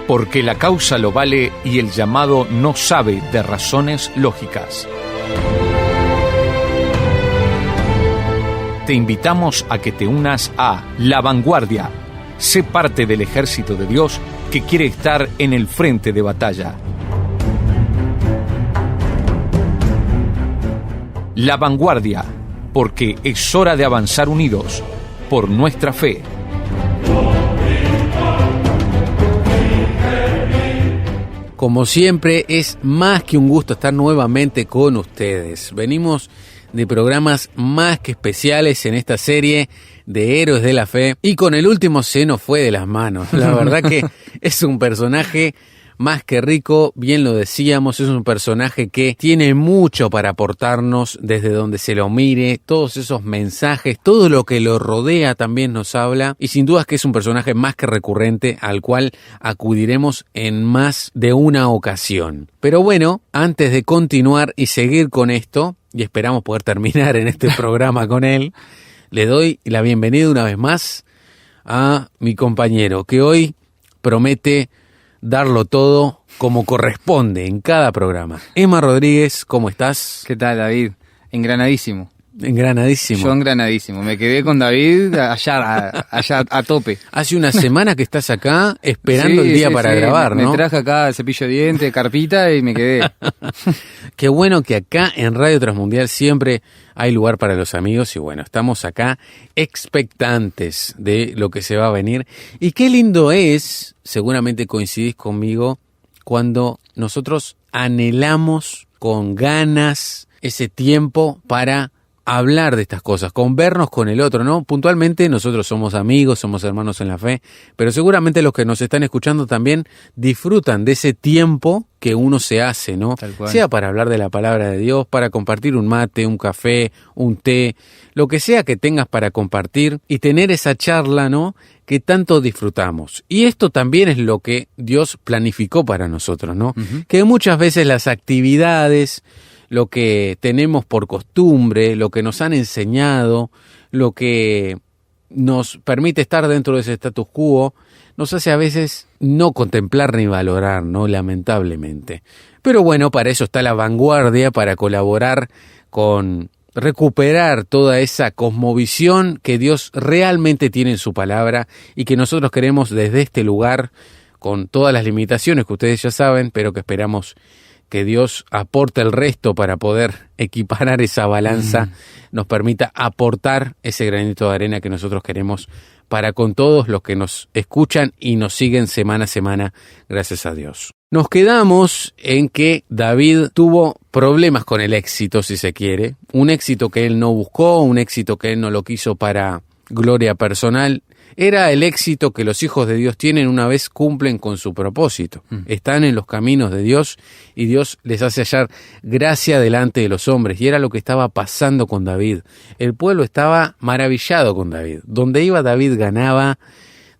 porque la causa lo vale y el llamado no sabe de razones lógicas. Te invitamos a que te unas a La Vanguardia. Sé parte del ejército de Dios que quiere estar en el frente de batalla. La Vanguardia, porque es hora de avanzar unidos por nuestra fe. Como siempre, es más que un gusto estar nuevamente con ustedes. Venimos de programas más que especiales en esta serie de Héroes de la Fe y con el último se nos fue de las manos. La verdad que es un personaje más que rico, bien lo decíamos, es un personaje que tiene mucho para aportarnos desde donde se lo mire, todos esos mensajes, todo lo que lo rodea también nos habla y sin dudas que es un personaje más que recurrente al cual acudiremos en más de una ocasión. Pero bueno, antes de continuar y seguir con esto, y esperamos poder terminar en este programa con él, le doy la bienvenida una vez más a mi compañero que hoy promete darlo todo como corresponde en cada programa. Emma Rodríguez, ¿cómo estás? ¿Qué tal, David? Engranadísimo. Engranadísimo. Yo engranadísimo. Me quedé con David allá a tope. Hace una semana que estás acá esperando el día para grabar, ¿no? Me traje acá el cepillo de dientes, carpita y me quedé. Qué bueno que acá en Radio Transmundial siempre hay lugar para los amigos y bueno, estamos acá expectantes de lo que se va a venir. Y qué lindo es, seguramente coincidís conmigo, cuando nosotros anhelamos con ganas ese tiempo para hablar de estas cosas, con vernos con el otro, ¿no? Puntualmente nosotros somos amigos, somos hermanos en la fe, pero seguramente los que nos están escuchando también disfrutan de ese tiempo que uno se hace, ¿no? Sea para hablar de la palabra de Dios, para compartir un mate, un café, un té, lo que sea que tengas para compartir y tener esa charla, ¿no?, que tanto disfrutamos. Y esto también es lo que Dios planificó para nosotros, ¿no? Que muchas veces las actividades, lo que tenemos por costumbre, lo que nos han enseñado, lo que nos permite estar dentro de ese status quo, nos hace a veces no contemplar ni valorar, ¿no? Lamentablemente. Pero bueno, para eso está La Vanguardia, para colaborar con recuperar toda esa cosmovisión que Dios realmente tiene en su palabra y que nosotros queremos desde este lugar, con todas las limitaciones que ustedes ya saben, pero que esperamos que Dios aporte el resto para poder equiparar esa balanza, nos permita aportar ese granito de arena que nosotros queremos para con todos los que nos escuchan y nos siguen semana a semana, gracias a Dios. Nos quedamos en que David tuvo problemas con el éxito, si se quiere, un éxito que él no buscó, un éxito que él no lo quiso para gloria personal. Era el éxito que los hijos de Dios tienen una vez cumplen con su propósito. Están en los caminos de Dios y Dios les hace hallar gracia delante de los hombres. Y era lo que estaba pasando con David. El pueblo estaba maravillado con David. Donde iba David ganaba,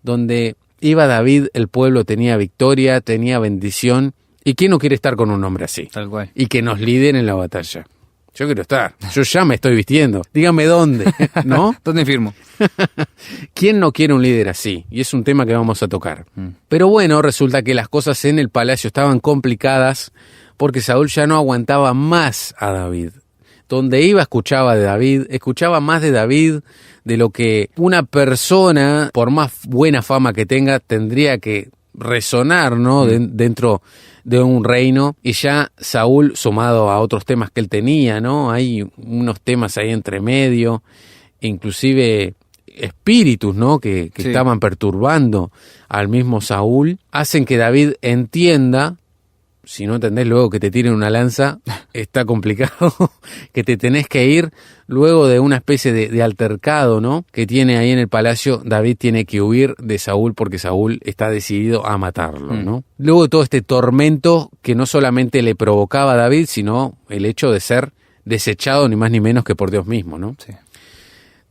donde iba David el pueblo tenía victoria, tenía bendición. ¿Y quién no quiere estar con un hombre así? Tal cual. Y que nos lidere en la batalla. Yo quiero estar, yo ya me estoy vistiendo. Dígame dónde, ¿no? ¿Dónde firmo? ¿Quién no quiere un líder así? Y es un tema que vamos a tocar. Pero bueno, resulta que las cosas en el palacio estaban complicadas porque Saúl ya no aguantaba más a David. Donde iba escuchaba de David, escuchaba más de David de lo que una persona, por más buena fama que tenga, tendría que resonar, ¿no? Dentro de un reino. Y ya Saúl, sumado a otros temas que él tenía, ¿no? Hay unos temas ahí entre medio, inclusive espíritus, ¿no? Que sí, estaban perturbando al mismo Saúl, hacen que David entienda, si no entendés luego que te tiren una lanza, está complicado, que te tenés que ir luego de una especie de altercado, ¿no? Que tiene ahí en el palacio. David tiene que huir de Saúl porque Saúl está decidido a matarlo, ¿no? Luego de todo este tormento que no solamente le provocaba a David, sino el hecho de ser desechado ni más ni menos que por Dios mismo, ¿no? Sí.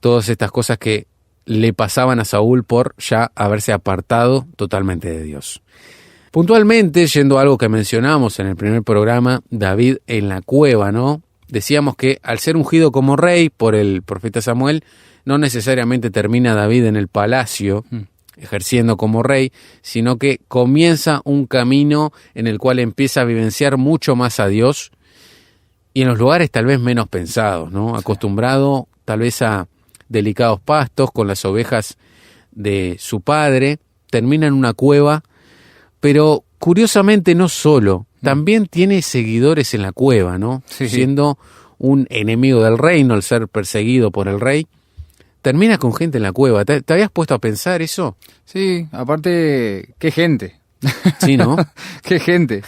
Todas estas cosas que le pasaban a Saúl por ya haberse apartado totalmente de Dios. Puntualmente, yendo a algo que mencionamos en el primer programa, David en la cueva, ¿no? Decíamos que al ser ungido como rey por el profeta Samuel, no necesariamente termina David en el palacio, ejerciendo como rey, sino que comienza un camino en el cual empieza a vivenciar mucho más a Dios y en los lugares tal vez menos pensados, ¿no? Acostumbrado tal vez a delicados pastos con las ovejas de su padre, termina en una cueva, pero curiosamente no solo, también tiene seguidores en la cueva, ¿no? Sí. Siendo un enemigo del reino, al ser perseguido por el rey, termina con gente en la cueva. ¿Te habías puesto a pensar eso? Sí, aparte, qué gente. Sí, ¿no? Qué gente.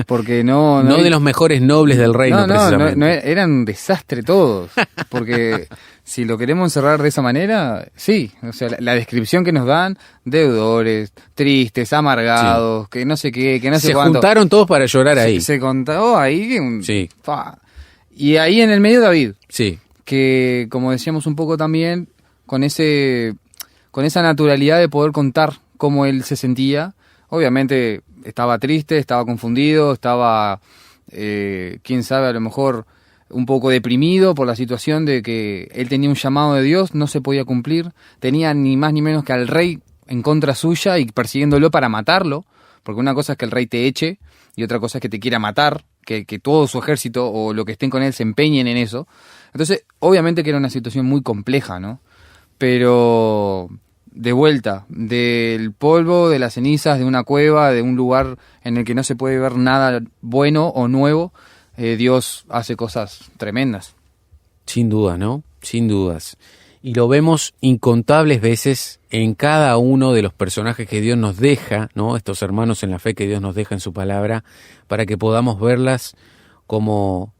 Porque no No de los mejores nobles del reino, precisamente. eran un desastre todos. Porque si lo queremos encerrar de esa manera, sí. O sea, la descripción que nos dan, deudores, tristes, amargados, que no sé qué, que no sé cuánto. Se juntaron todos para llorar ahí. Se contó ahí. Sí. Y ahí en el medio David. Sí. Que, como decíamos un poco también, con esa naturalidad de poder contar cómo él se sentía. Obviamente estaba triste, estaba confundido, estaba, quién sabe, a lo mejor un poco deprimido por la situación de que él tenía un llamado de Dios, no se podía cumplir, tenía ni más ni menos que al rey en contra suya y persiguiéndolo para matarlo, porque una cosa es que el rey te eche y otra cosa es que te quiera matar, que todo su ejército o lo que estén con él se empeñen en eso. Entonces, obviamente que era una situación muy compleja, ¿no? Pero de vuelta, del polvo, de las cenizas, de una cueva, de un lugar en el que no se puede ver nada bueno o nuevo, Dios hace cosas tremendas. Sin duda, ¿no? Sin dudas. Y lo vemos incontables veces en cada uno de los personajes que Dios nos deja, ¿no? Estos hermanos en la fe que Dios nos deja en su palabra, para que podamos verlas como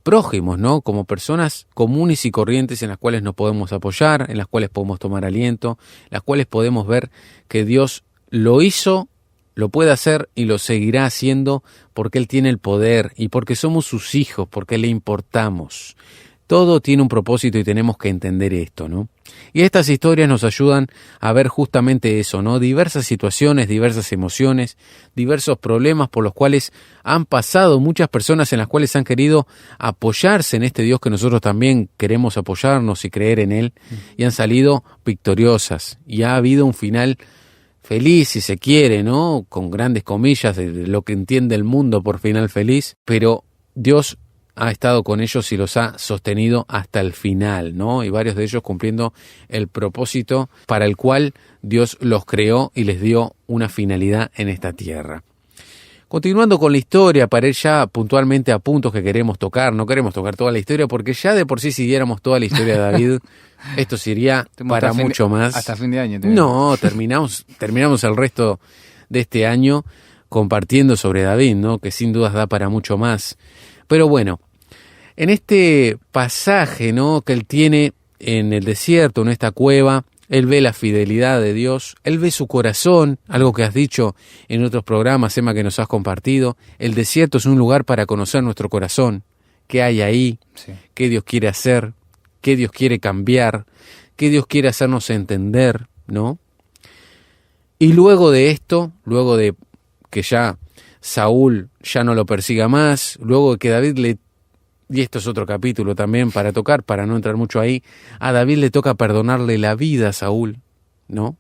prójimos, ¿no? Como personas comunes y corrientes en las cuales nos podemos apoyar, en las cuales podemos tomar aliento, las cuales podemos ver que Dios lo hizo, lo puede hacer y lo seguirá haciendo porque Él tiene el poder y porque somos sus hijos, porque le importamos. Todo tiene un propósito y tenemos que entender esto, ¿no? Y estas historias nos ayudan a ver justamente eso, ¿no? Diversas situaciones, diversas emociones, diversos problemas por los cuales han pasado muchas personas en las cuales han querido apoyarse en este Dios que nosotros también queremos apoyarnos y creer en Él, y han salido victoriosas. Y ha habido un final feliz, si se quiere, ¿no? Con grandes comillas de lo que entiende el mundo por final feliz, pero Dios ha estado con ellos y los ha sostenido hasta el final, ¿no? Y varios de ellos cumpliendo el propósito para el cual Dios los creó y les dio una finalidad en esta tierra. Continuando con la historia, para ir ya puntualmente a puntos que queremos tocar, no queremos tocar toda la historia, porque ya de por sí siguiéramos toda la historia de David, esto sería para mucho más. Hasta fin de año. No, terminamos el resto de este año compartiendo sobre David, ¿no? Que sin dudas da para mucho más. Pero bueno, en este pasaje, ¿no? que él tiene en el desierto, en esta cueva, él ve la fidelidad de Dios, él ve su corazón, algo que has dicho en otros programas, Emma, que nos has compartido. El desierto es un lugar para conocer nuestro corazón, qué hay ahí, Sí. qué Dios quiere hacer, qué Dios quiere cambiar, qué Dios quiere hacernos entender, ¿no? Y luego de esto, luego de que ya Saúl ya no lo persiga más, luego de que David le, y esto es otro capítulo también para tocar, para no entrar mucho ahí, a David le toca perdonarle la vida a Saúl, ¿no?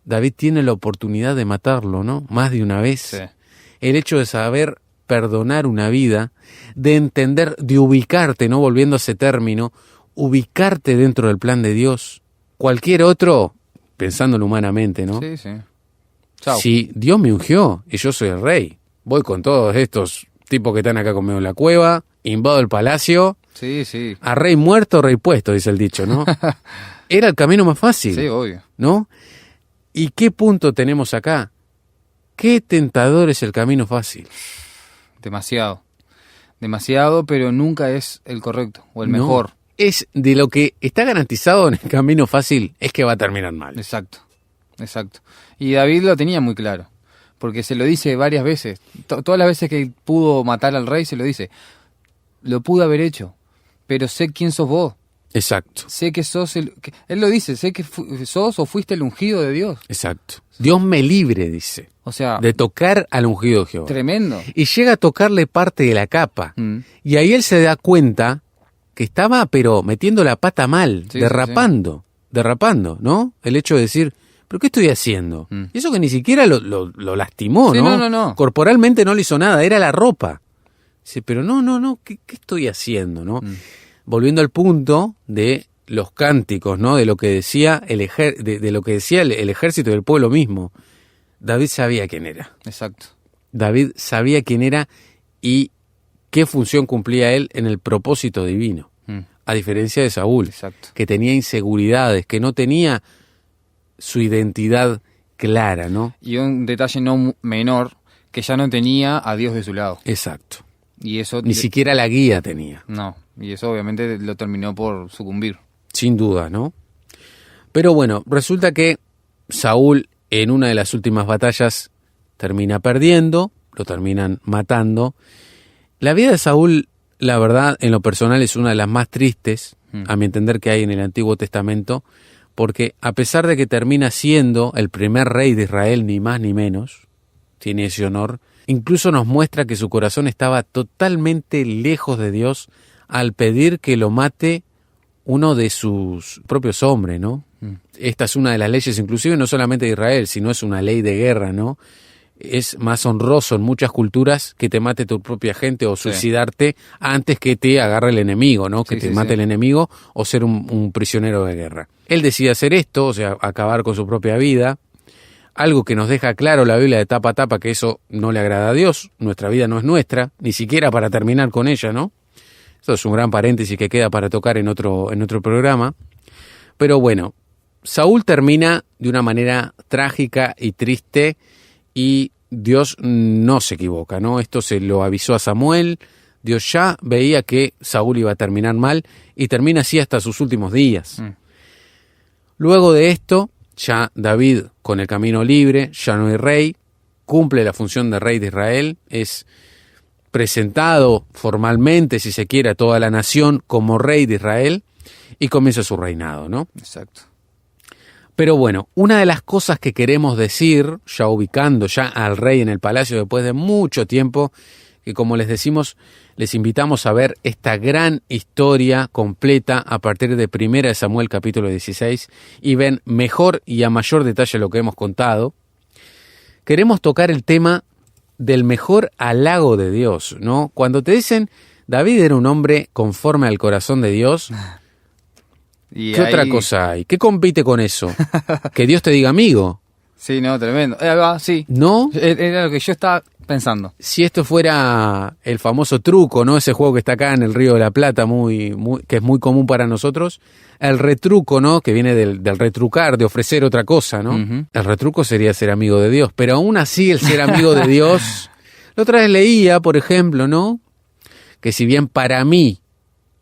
David tiene la oportunidad de matarlo, ¿no? Más de una vez. Sí. El hecho de saber perdonar una vida, de entender, de ubicarte, ¿no? Volviendo a ese término, ubicarte dentro del plan de Dios. Cualquier otro, pensándolo humanamente, ¿no? Sí, sí. Chao. Si Dios me ungió y yo soy el rey, voy con todos estos tipos que están acá conmigo en la cueva, invado el palacio, Sí, sí. a rey muerto, rey puesto, dice el dicho, ¿no? Era el camino más fácil, Sí, obvio. ¿no? ¿Y qué punto tenemos acá? Qué tentador es el camino fácil. Demasiado. Demasiado, pero nunca es el correcto o el No, mejor. es de lo que está garantizado en el camino fácil, es que va a terminar mal. Exacto. Exacto. Y David lo tenía muy claro, porque se lo dice varias veces. Todas las veces que pudo matar al rey se lo dice. Lo pude haber hecho, pero sé quién sos vos. Exacto, Sé que sos él lo dice, sé que sos o fuiste el ungido de Dios. exacto. Dios me libre, dice, O sea, de tocar al ungido de Jehová. tremendo. Y llega a tocarle parte de la capa. Mm. Y ahí él se da cuenta que estaba, pero metiendo la pata mal, Sí, derrapando, ¿no? El hecho de decir, ¿pero qué estoy haciendo? Y eso que ni siquiera lo lastimó, Sí, ¿no? no. Corporalmente no le hizo nada, era la ropa. Dice, pero no, ¿qué estoy haciendo, no? Volviendo al punto de los cánticos, ¿no? De lo que decía de lo que decía el ejército del pueblo mismo. David sabía quién era. Exacto. David sabía quién era y qué función cumplía él en el propósito divino. A diferencia de Saúl, Exacto. que tenía inseguridades, que no tenía su identidad clara, ¿no? Y un detalle no menor, que ya no tenía a Dios de su lado. Exacto. Y eso... Ni siquiera la guía tenía. No, y eso obviamente lo terminó por sucumbir. Sin duda, ¿no? Pero bueno, resulta que Saúl en una de las últimas batallas termina perdiendo, lo terminan matando. La vida de Saúl, la verdad, en lo personal es una de las más tristes, a mi entender, que hay en el Antiguo Testamento, porque a pesar de que termina siendo el primer rey de Israel, ni más ni menos, tiene ese honor, incluso nos muestra que su corazón estaba totalmente lejos de Dios al pedir que lo mate uno de sus propios hombres, ¿no? Esta es una de las leyes, inclusive no solamente de Israel, sino es una ley de guerra, ¿no? Es más honroso en muchas culturas que te mate tu propia gente o suicidarte antes que te agarre el enemigo, ¿no? Que te mate el enemigo o ser un prisionero de guerra. Él decide hacer esto, o sea, acabar con su propia vida. Algo que nos deja claro la Biblia de tapa a tapa, que eso no le agrada a Dios. Nuestra vida no es nuestra, ni siquiera para terminar con ella, ¿no? Esto es un gran paréntesis que queda para tocar en otro programa. Pero bueno, Saúl termina de una manera trágica y triste y Dios no se equivoca, ¿no? Esto se lo avisó a Samuel. Dios ya veía que Saúl iba a terminar mal y termina así hasta sus últimos días. Luego de esto, ya David con el camino libre, ya no hay rey, cumple la función de rey de Israel, es presentado formalmente, si se quiere, a toda la nación como rey de Israel y comienza su reinado, ¿no? Exacto. Pero bueno, una de las cosas que queremos decir, ya ubicando ya al rey en el palacio después de mucho tiempo, que como les decimos, les invitamos a ver esta gran historia completa a partir de 1 Samuel capítulo 16 y ven mejor y a mayor detalle lo que hemos contado. Queremos tocar el tema del mejor halago de Dios, ¿no? Cuando te dicen, David era un hombre conforme al corazón de Dios, ¿qué otra cosa hay? ¿Qué compite con eso? Que Dios te diga amigo. Sí, no, tremendo. Sí. ¿No? Era lo que yo estaba pensando. Si esto fuera el famoso truco, ¿no? Ese juego que está acá en el Río de la Plata, que es muy común para nosotros. El retruco, ¿no? Que viene del retrucar, de ofrecer otra cosa, ¿no? El retruco sería ser amigo de Dios. Pero aún así, el ser amigo de Dios... La otra vez leía, por ejemplo, ¿no? Que si bien para mí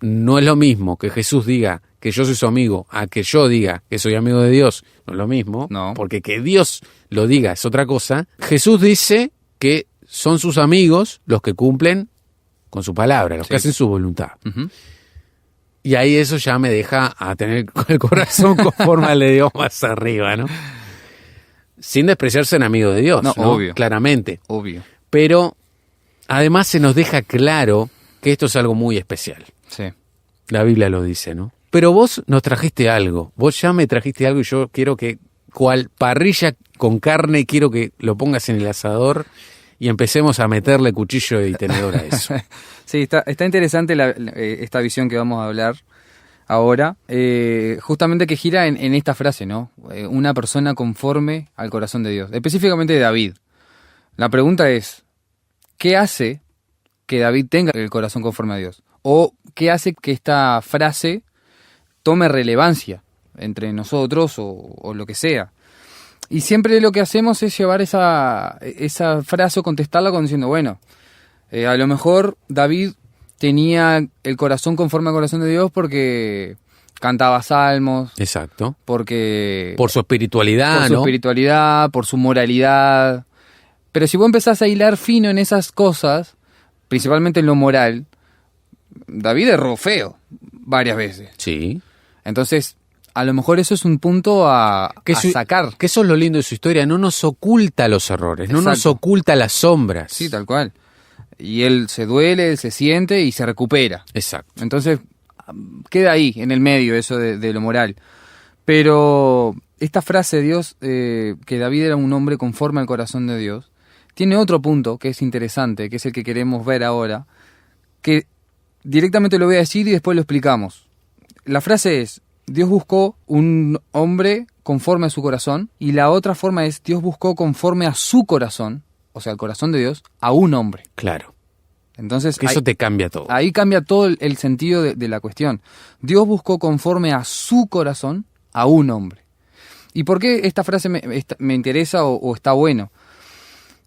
no es lo mismo que Jesús diga que yo soy su amigo a que yo diga que soy amigo de Dios, no es lo mismo. No. Porque que Dios lo diga es otra cosa. Jesús dice que son sus amigos los que cumplen con su palabra, los que hacen su voluntad. Y ahí eso ya me deja a tener el corazón conforme al de Dios más arriba, ¿no? Sin despreciarse en amigo de Dios, ¿no? Obvio. Claramente. Obvio. Pero además se nos deja claro que esto es algo muy especial. Sí. La Biblia lo dice, ¿no? Pero vos nos trajiste algo. Vos ya me trajiste algo y yo quiero que, cual parrilla con carne, quiero que lo pongas en el asador y empecemos a meterle cuchillo y tenedor a eso. Sí, está interesante esta visión que vamos a hablar ahora. Justamente que gira en esta frase, ¿no? Una persona conforme al corazón de Dios. Específicamente de David. La pregunta es, ¿qué hace que David tenga el corazón conforme a Dios? ¿O qué hace que esta frase tome relevancia entre nosotros o lo que sea? Y siempre lo que hacemos es llevar esa frase o contestarla con diciendo, bueno, a lo mejor David tenía el corazón conforme al corazón de Dios porque cantaba salmos. Exacto. Porque... Por su espiritualidad, por su ¿no? espiritualidad, por su moralidad. Pero si vos empezás a hilar fino en esas cosas, principalmente en lo moral, David erró feo varias veces. Sí. Entonces, a lo mejor eso es un punto a sacar. Que eso es lo lindo de su historia, no nos oculta los errores, no nos oculta las sombras. Sí, tal cual. Y él se duele, él se siente y se recupera. Exacto. Entonces, queda ahí, en el medio, eso de lo moral. Pero esta frase de Dios, que David era un hombre conforme al corazón de Dios, tiene otro punto que es interesante, que es el que queremos ver ahora, que directamente lo voy a decir y después lo explicamos. La frase es: Dios buscó un hombre conforme a su corazón, y la otra forma es: Dios buscó conforme a su corazón, o sea, el corazón de Dios, a un hombre. Claro. Entonces, Que eso te cambia todo. Ahí cambia todo el sentido de la cuestión. Dios buscó conforme a su corazón a un hombre. ¿Y por qué esta frase me interesa o está bueno?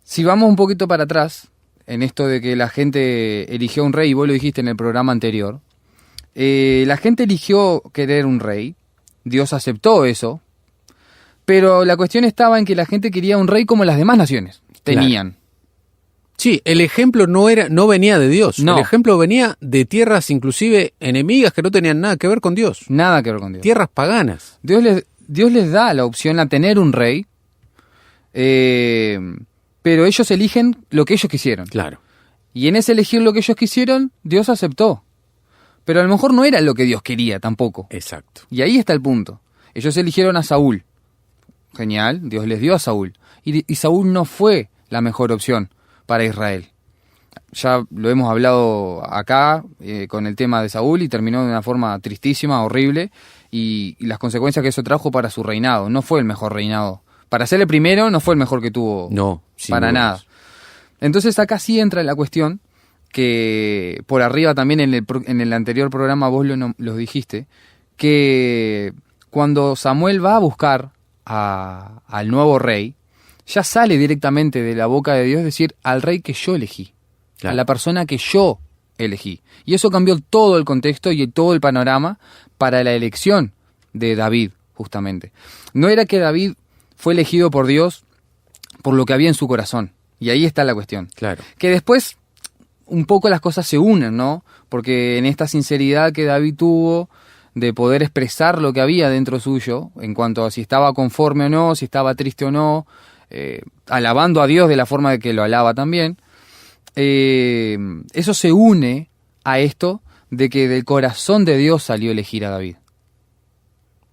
Si vamos un poquito para atrás, en esto de que la gente eligió un rey, y vos lo dijiste en el programa anterior, la gente eligió querer un rey, Dios aceptó eso, pero la cuestión estaba en que la gente quería un rey como las demás naciones tenían. Claro. Sí, el ejemplo no venía de Dios. No. El ejemplo venía de tierras inclusive enemigas que no tenían nada que ver con Dios. Nada que ver con Dios. Tierras paganas. Dios les da la opción a tener un rey, pero ellos eligen lo que ellos quisieron. Claro. Y en ese elegir lo que ellos quisieron, Dios aceptó. Pero a lo mejor no era lo que Dios quería tampoco. Exacto. Y ahí está el punto. Ellos eligieron a Saúl. Genial, Dios les dio a Saúl. Y Saúl no fue la mejor opción para Israel. Ya lo hemos hablado acá con el tema de Saúl, y terminó de una forma tristísima, horrible, y las consecuencias que eso trajo para su reinado. No fue el mejor reinado. Para ser el primero, no fue el mejor que tuvo. No, sin para dudas. nada. Entonces acá sí entra la cuestión, que por arriba también en el anterior programa vos lo dijiste, que cuando Samuel va a buscar al nuevo rey, ya sale directamente de la boca de Dios decir: al rey que yo elegí, Claro. a la persona que yo elegí. Y eso cambió todo el contexto y todo el panorama para la elección de David, justamente. No era que David fue elegido por Dios por lo que había en su corazón. Y ahí está la cuestión. Claro. Que después un poco las cosas se unen, ¿no? Porque en esta sinceridad que David tuvo de poder expresar lo que había dentro suyo, en cuanto a si estaba conforme o no, si estaba triste o no, alabando a Dios de la forma de que lo alaba también, eso se une a esto de que del corazón de Dios salió elegir a David.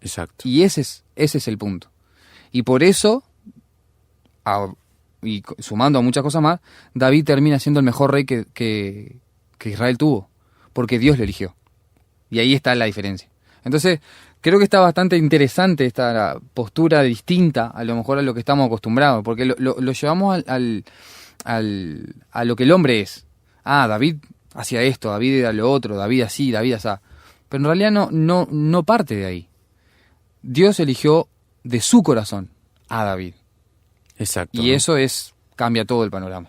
Exacto. Y ese es el punto. Y por eso, y sumando a muchas cosas más, David termina siendo el mejor rey que Israel tuvo, porque Dios lo eligió. Y ahí está la diferencia. Entonces, creo que está bastante interesante esta postura distinta, a lo mejor a lo que estamos acostumbrados, porque lo llevamos a lo que el hombre es. David hacía esto, David era lo otro, David así, David así. Pero en realidad no parte de ahí. Dios eligió de su corazón a David. Exacto. Y ¿no? eso cambia todo el panorama.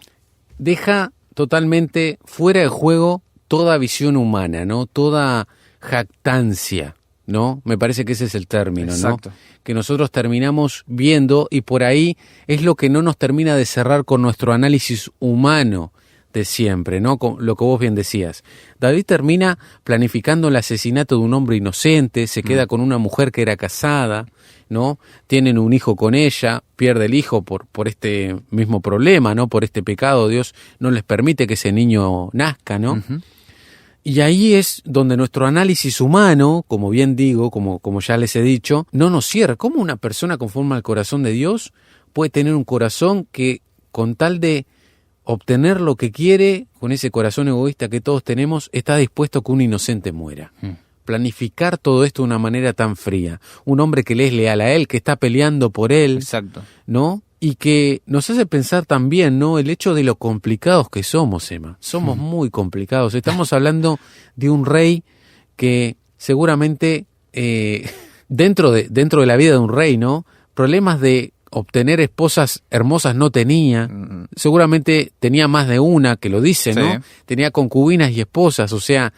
Deja totalmente fuera de juego toda visión humana, ¿no? Toda jactancia, ¿no? Me parece que ese es el término, Exacto. ¿no? Que nosotros terminamos viendo, y por ahí es lo que no nos termina de cerrar con nuestro análisis humano de siempre, ¿no? Con lo que vos bien decías. David termina planificando el asesinato de un hombre inocente, se queda con una mujer que era casada, ¿no? Tienen un hijo con ella, pierde el hijo por este mismo problema, ¿no? Por este pecado, Dios no les permite que ese niño nazca, ¿no? Uh-huh. Y ahí es donde nuestro análisis humano, como bien digo, como ya les he dicho, no nos cierra. ¿Cómo una persona conforme al corazón de Dios puede tener un corazón que, con tal de obtener lo que quiere, con ese corazón egoísta que todos tenemos, está dispuesto a que un inocente muera? Planificar todo esto de una manera tan fría. Un hombre que le es leal a él, que está peleando por él, Exacto. ¿no? Y que nos hace pensar también, ¿no? El hecho de lo complicados que somos, Emma. Somos muy complicados. Estamos hablando de un rey que seguramente dentro de la vida de un rey, ¿no? Problemas de obtener esposas hermosas no tenía. Seguramente tenía más de una, que lo dice, ¿no? Sí. Tenía concubinas y esposas. O sea,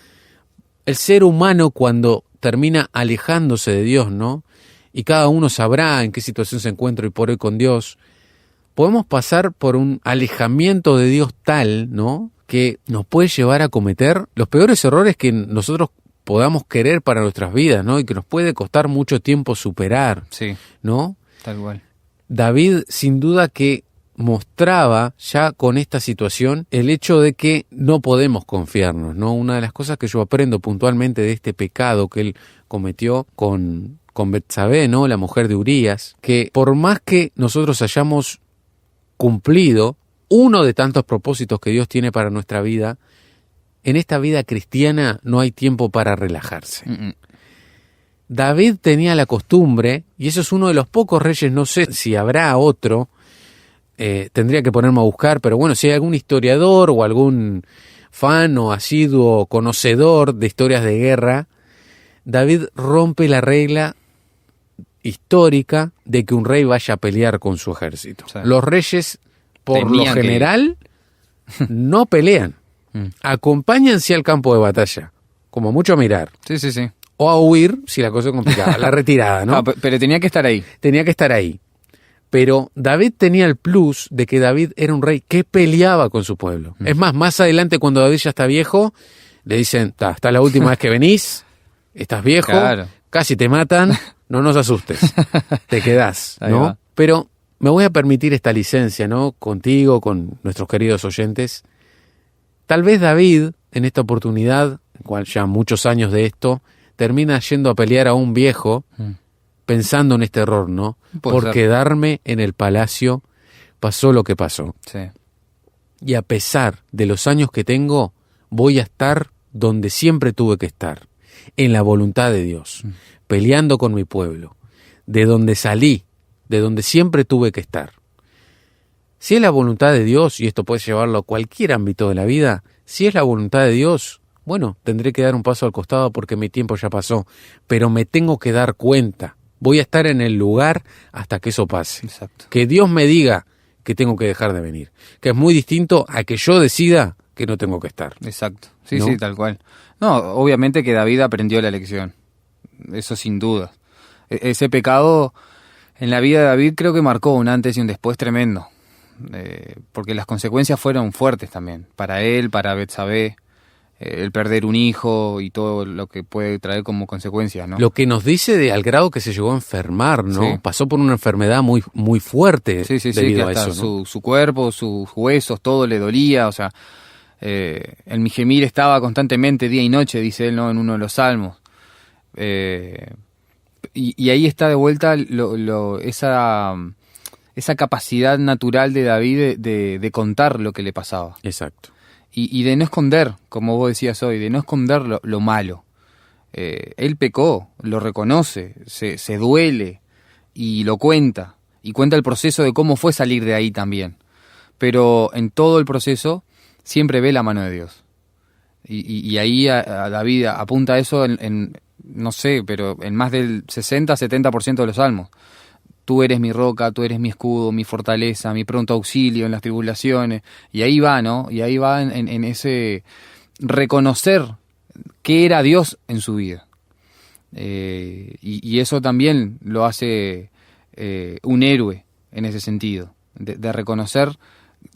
el ser humano, cuando termina alejándose de Dios, ¿no? Y cada uno sabrá en qué situación se encuentra hoy por hoy con Dios, podemos pasar por un alejamiento de Dios tal, ¿no?, que nos puede llevar a cometer los peores errores que nosotros podamos querer para nuestras vidas, ¿no? Y que nos puede costar mucho tiempo superar, Sí, ¿no? tal cual. David, sin duda que mostraba ya con esta situación el hecho de que no podemos confiarnos, ¿no? Una de las cosas que yo aprendo puntualmente de este pecado que él cometió con con Betsabé, ¿no? La mujer de Urías, que por más que nosotros hayamos cumplido uno de tantos propósitos que Dios tiene para nuestra vida, en esta vida cristiana no hay tiempo para relajarse. David tenía la costumbre, y eso es uno de los pocos reyes, no sé si habrá otro, tendría que ponerme a buscar, pero bueno, si hay algún historiador o algún fan o asiduo conocedor de historias de guerra, David rompe la regla histórica de que un rey vaya a pelear con su ejército. O sea, los reyes, por lo general, no pelean. Acompañan sí al campo de batalla, como mucho a mirar. Sí. O a huir, si la cosa es complicada, la retirada, ¿no? Pero tenía que estar ahí. Tenía que estar ahí. Pero David tenía el plus de que David era un rey que peleaba con su pueblo. Es más adelante, cuando David ya está viejo, le dicen, está la última vez que venís, estás viejo, claro, casi te matan, no nos asustes, te quedás, ¿no? Pero me voy a permitir esta licencia, ¿no? Contigo, con nuestros queridos oyentes. Tal vez David, en esta oportunidad, en cual ya muchos años de esto, termina yendo a pelear a un viejo, pensando en este error, ¿no? Por quedarme en el palacio pasó lo que pasó. Sí. Y a pesar de los años que tengo, voy a estar donde siempre tuve que estar, en la voluntad de Dios, peleando con mi pueblo, de donde salí, de donde siempre tuve que estar. Si es la voluntad de Dios, y esto puede llevarlo a cualquier ámbito de la vida, si es la voluntad de Dios, bueno, tendré que dar un paso al costado porque mi tiempo ya pasó, pero me tengo que dar cuenta. Voy a estar en el lugar hasta que eso pase. Exacto. Que Dios me diga que tengo que dejar de venir. Que es muy distinto a que yo decida que no tengo que estar. Exacto. Sí, ¿no? Sí, tal cual. No, obviamente que David aprendió la lección. Eso sin duda. Ese pecado en la vida de David creo que marcó un antes y un después tremendo. Porque las consecuencias fueron fuertes también. Para él, para Betsabé. El perder un hijo y todo lo que puede traer como consecuencia, ¿no? Lo que nos dice al grado que se llegó a enfermar, ¿no? Sí. Pasó por una enfermedad muy, muy fuerte debido a eso, ¿no? Su cuerpo, sus huesos, todo le dolía, o sea, el mi gemir estaba constantemente día y noche, dice él, ¿no? En uno de los salmos. Y ahí está de vuelta esa capacidad natural de David de contar lo que le pasaba. Exacto. Y de no esconder, como vos decías hoy, de no esconder lo malo. Él pecó, lo reconoce, se duele y lo cuenta. Y cuenta el proceso de cómo fue salir de ahí también. Pero en todo el proceso siempre ve la mano de Dios. Y ahí a David apunta eso no sé, pero en más del 60-70% de los salmos. Tú eres mi roca, tú eres mi escudo, mi fortaleza, mi pronto auxilio en las tribulaciones. Y ahí va, ¿no? Y ahí va en ese reconocer qué era Dios en su vida. Y eso también lo hace un héroe en ese sentido, de reconocer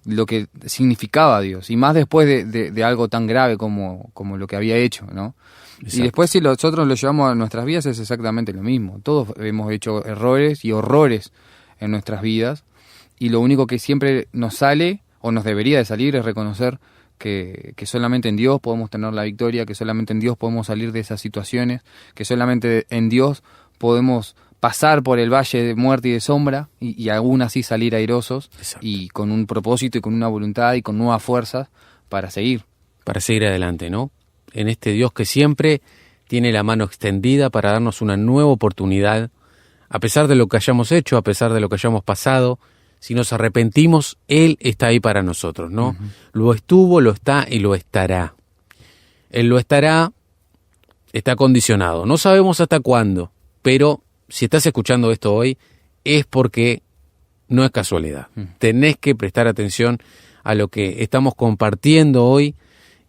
lo que significaba Dios. Y más después de algo tan grave como lo que había hecho, ¿no? Exacto. Y después si nosotros lo llevamos a nuestras vidas es exactamente lo mismo. Todos hemos hecho errores y horrores en nuestras vidas y lo único que siempre nos sale o nos debería de salir es reconocer que solamente en Dios podemos tener la victoria, que solamente en Dios podemos salir de esas situaciones, que solamente en Dios podemos pasar por el valle de muerte y de sombra y aún así salir airosos. Exacto. Y con un propósito y con una voluntad y con nuevas fuerzas para seguir. Para seguir adelante, ¿no? En este Dios que siempre tiene la mano extendida para darnos una nueva oportunidad, a pesar de lo que hayamos hecho, a pesar de lo que hayamos pasado, si nos arrepentimos, Él está ahí para nosotros, ¿no? Uh-huh. Lo estuvo, lo está y lo estará. Él lo estará, está condicionado. No sabemos hasta cuándo, pero si estás escuchando esto hoy, es porque no es casualidad. Uh-huh. Tenés que prestar atención a lo que estamos compartiendo hoy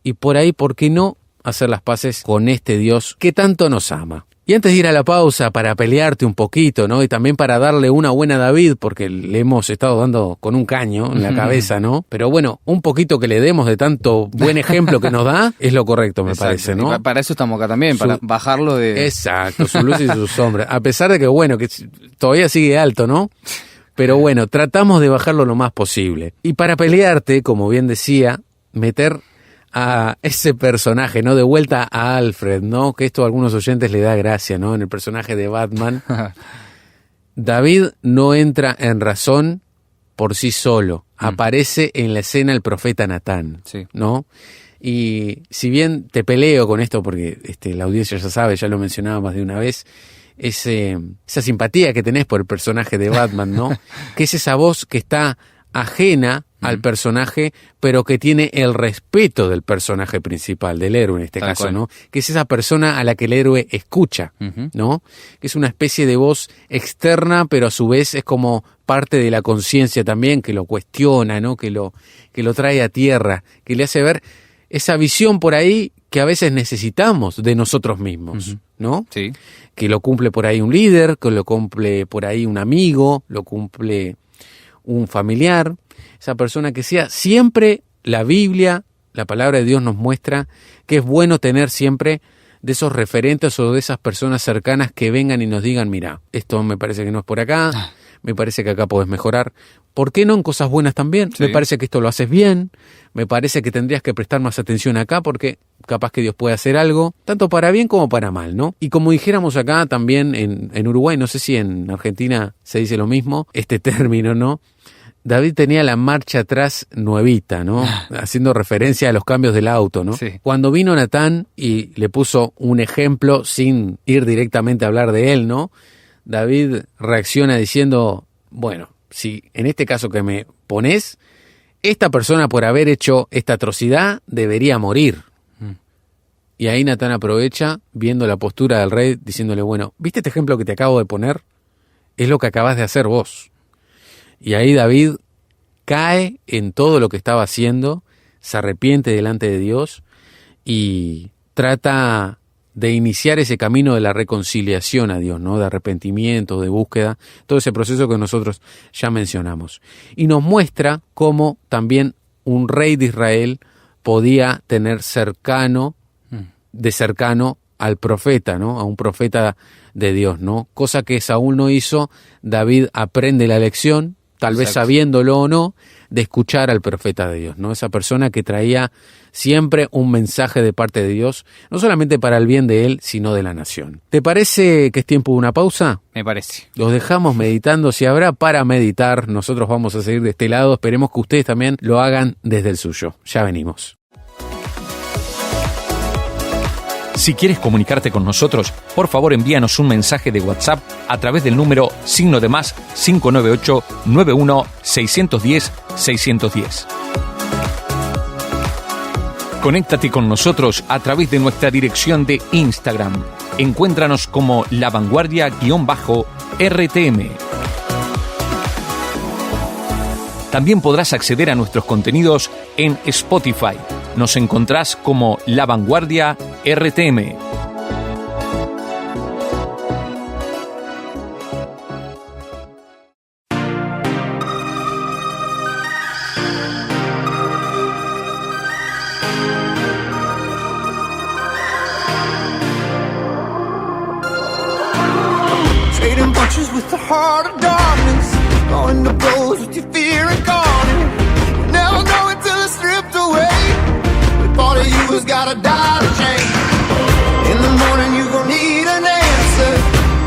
y por ahí, ¿por qué no hacer las paces con este Dios que tanto nos ama? Y antes de ir a la pausa para pelearte un poquito, ¿no? Y también para darle una buena a David, porque le hemos estado dando con un caño en la cabeza, ¿no? Pero bueno, un poquito que le demos de tanto buen ejemplo que nos da, es lo correcto, me parece, ¿no? Y para eso estamos acá también, para bajarlo de... Exacto, su luz y su sombra. A pesar de que, bueno, que todavía sigue alto, ¿no? Pero bueno, tratamos de bajarlo lo más posible. Y para pelearte, como bien decía, meter a ese personaje, ¿no? De vuelta a Alfred, ¿no? Que esto a algunos oyentes le da gracia, ¿no? En el personaje de Batman. David no entra en razón por sí solo. Aparece en la escena el profeta Natán, Sí. ¿no? Y si bien te peleo con esto, porque la audiencia ya sabe, ya lo mencionaba más de una vez, esa simpatía que tenés por el personaje de Batman, ¿no? Que es esa voz que está ajena al personaje, pero que tiene el respeto del personaje principal, del héroe en este Tal caso, cual. ¿no? Que es esa persona a la que el héroe escucha, ¿no? Que es una especie de voz externa, pero a su vez es como parte de la conciencia también, que lo cuestiona, ¿no? Que lo trae a tierra, que le hace ver esa visión por ahí que a veces necesitamos de nosotros mismos, ¿no? Sí. Que lo cumple por ahí un líder, que lo cumple por ahí un amigo, lo cumple un familiar, esa persona que sea siempre. La Biblia, la palabra de Dios nos muestra que es bueno tener siempre de esos referentes o de esas personas cercanas que vengan y nos digan, mira, esto me parece que no es por acá, me parece que acá podés mejorar. ¿Por qué no en cosas buenas también? Sí. Me parece que esto lo haces bien, me parece que tendrías que prestar más atención acá porque capaz que Dios puede hacer algo, tanto para bien como para mal, ¿no? Y como dijéramos acá también en Uruguay, no sé si en Argentina se dice lo mismo, este término, ¿no? David tenía la marcha atrás nuevita, ¿no? Haciendo referencia a los cambios del auto, ¿no? Sí. Cuando vino Natán y le puso un ejemplo sin ir directamente a hablar de él, ¿no? David reacciona diciendo, bueno, si en este caso que me pones, esta persona por haber hecho esta atrocidad debería morir. Y ahí Natán aprovecha, viendo la postura del rey, diciéndole, bueno, ¿viste este ejemplo que te acabo de poner? Es lo que acabas de hacer vos. Y ahí David cae en todo lo que estaba haciendo, se arrepiente delante de Dios y trata de iniciar ese camino de la reconciliación a Dios, ¿no? De arrepentimiento, de búsqueda, todo ese proceso que nosotros ya mencionamos. Y nos muestra cómo también un rey de Israel podía tener cercano al profeta, ¿no? A un profeta de Dios, ¿no? Cosa que Saúl no hizo. David aprende la lección, tal vez sabiéndolo o no, de escuchar al profeta de Dios, ¿no? Esa persona que traía siempre un mensaje de parte de Dios, no solamente para el bien de él, sino de la nación. ¿Te parece que es tiempo de una pausa? Me parece. Los dejamos meditando, si habrá para meditar, nosotros vamos a seguir de este lado, esperemos que ustedes también lo hagan desde el suyo. Ya venimos. Si quieres comunicarte con nosotros, por favor envíanos un mensaje de WhatsApp a través del número +598 91 610 610. Conéctate con nosotros a través de nuestra dirección de Instagram. Encuéntranos como lavanguardia_RTM. También podrás acceder a nuestros contenidos en Spotify. Nos encontrás como La Vanguardia RTM. Trading punches with the heart of darkness, going to blows with your fear and calling. Never know until it's stripped away. Part of you has gotta die to change. In the morning you gon' need an answer.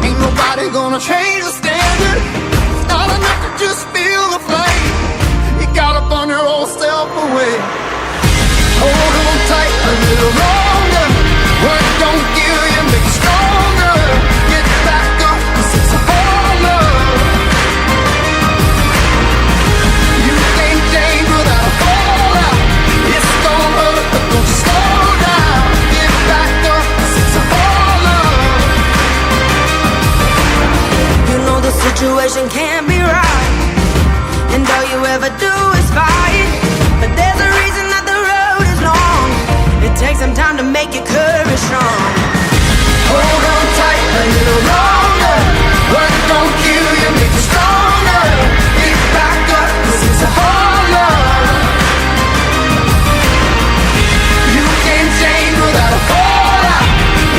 Ain't nobody gonna change the standard. It's not enough to just feel the flame. You gotta burn your old self away. Hold on tight a little longer. Work don't kill you, make you stronger. Get back up, 'cause it's a hard love. You can't change without a fallout. It's gonna hurt, but don't slow down. Get back up, 'cause it's a hard love. You know the situation can't be right, and all you ever do is fight. But there's a reason that the road is long. It takes some time to make your courage strong. Hold on tight a little longer. Work don't kill you, make you stronger. Get back up, 'cause it's a hard love. You can't change without a fallout.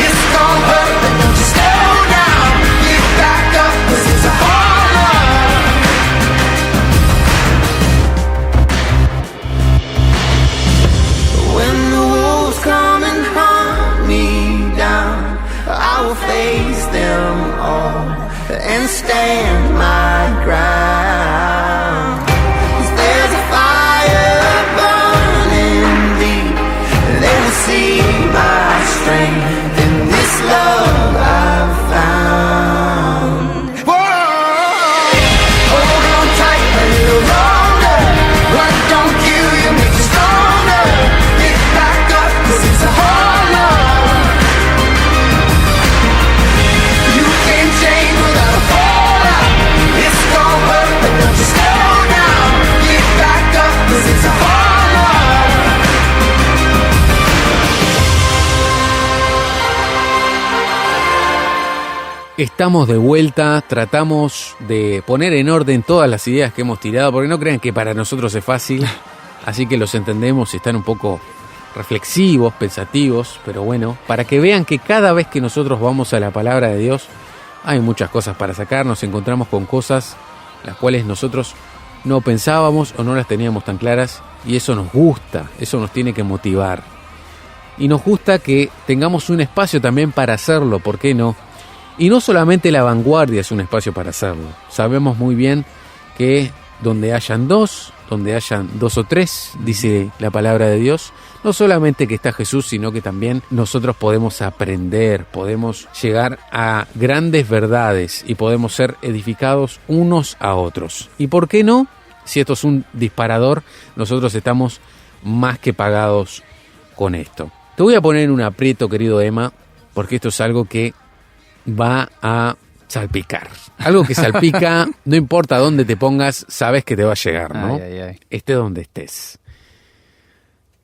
It's gonna hurt, but don't you slow down. Get back up, 'cause it's a hard love. When the stand my ground. 'Cause there's a fire burning deep. They will see my strength in this love I've found. Whoa, hold on tight a little longer. What don't kill you makes you stronger. Get back up 'cause it's a hard love. You can change without a fallout. It's gonna hurt but don't you slow down. Get back up 'cause it's a hard love. Estamos de vuelta, tratamos de poner en orden todas las ideas que hemos tirado, porque no crean que para nosotros es fácil, así que los entendemos y están un poco reflexivos, pensativos, pero bueno, para que vean que cada vez que nosotros vamos a la palabra de Dios, hay muchas cosas para sacar, nos encontramos con cosas las cuales nosotros no pensábamos o no las teníamos tan claras, y eso nos gusta, eso nos tiene que motivar. Y nos gusta que tengamos un espacio también para hacerlo, ¿por qué no? Y no solamente La Vanguardia es un espacio para hacerlo. Sabemos muy bien que donde hayan dos o tres, dice la palabra de Dios, no solamente que está Jesús, sino que también nosotros podemos aprender, podemos llegar a grandes verdades y podemos ser edificados unos a otros. ¿Y por qué no? Si esto es un disparador, nosotros estamos más que pagados con esto. Te voy a poner en un aprieto, querido Emma, porque esto es algo que va a salpicar. Algo que salpica, no importa dónde te pongas, sabes que te va a llegar, ¿no? Ay, ay, ay. Esté donde estés.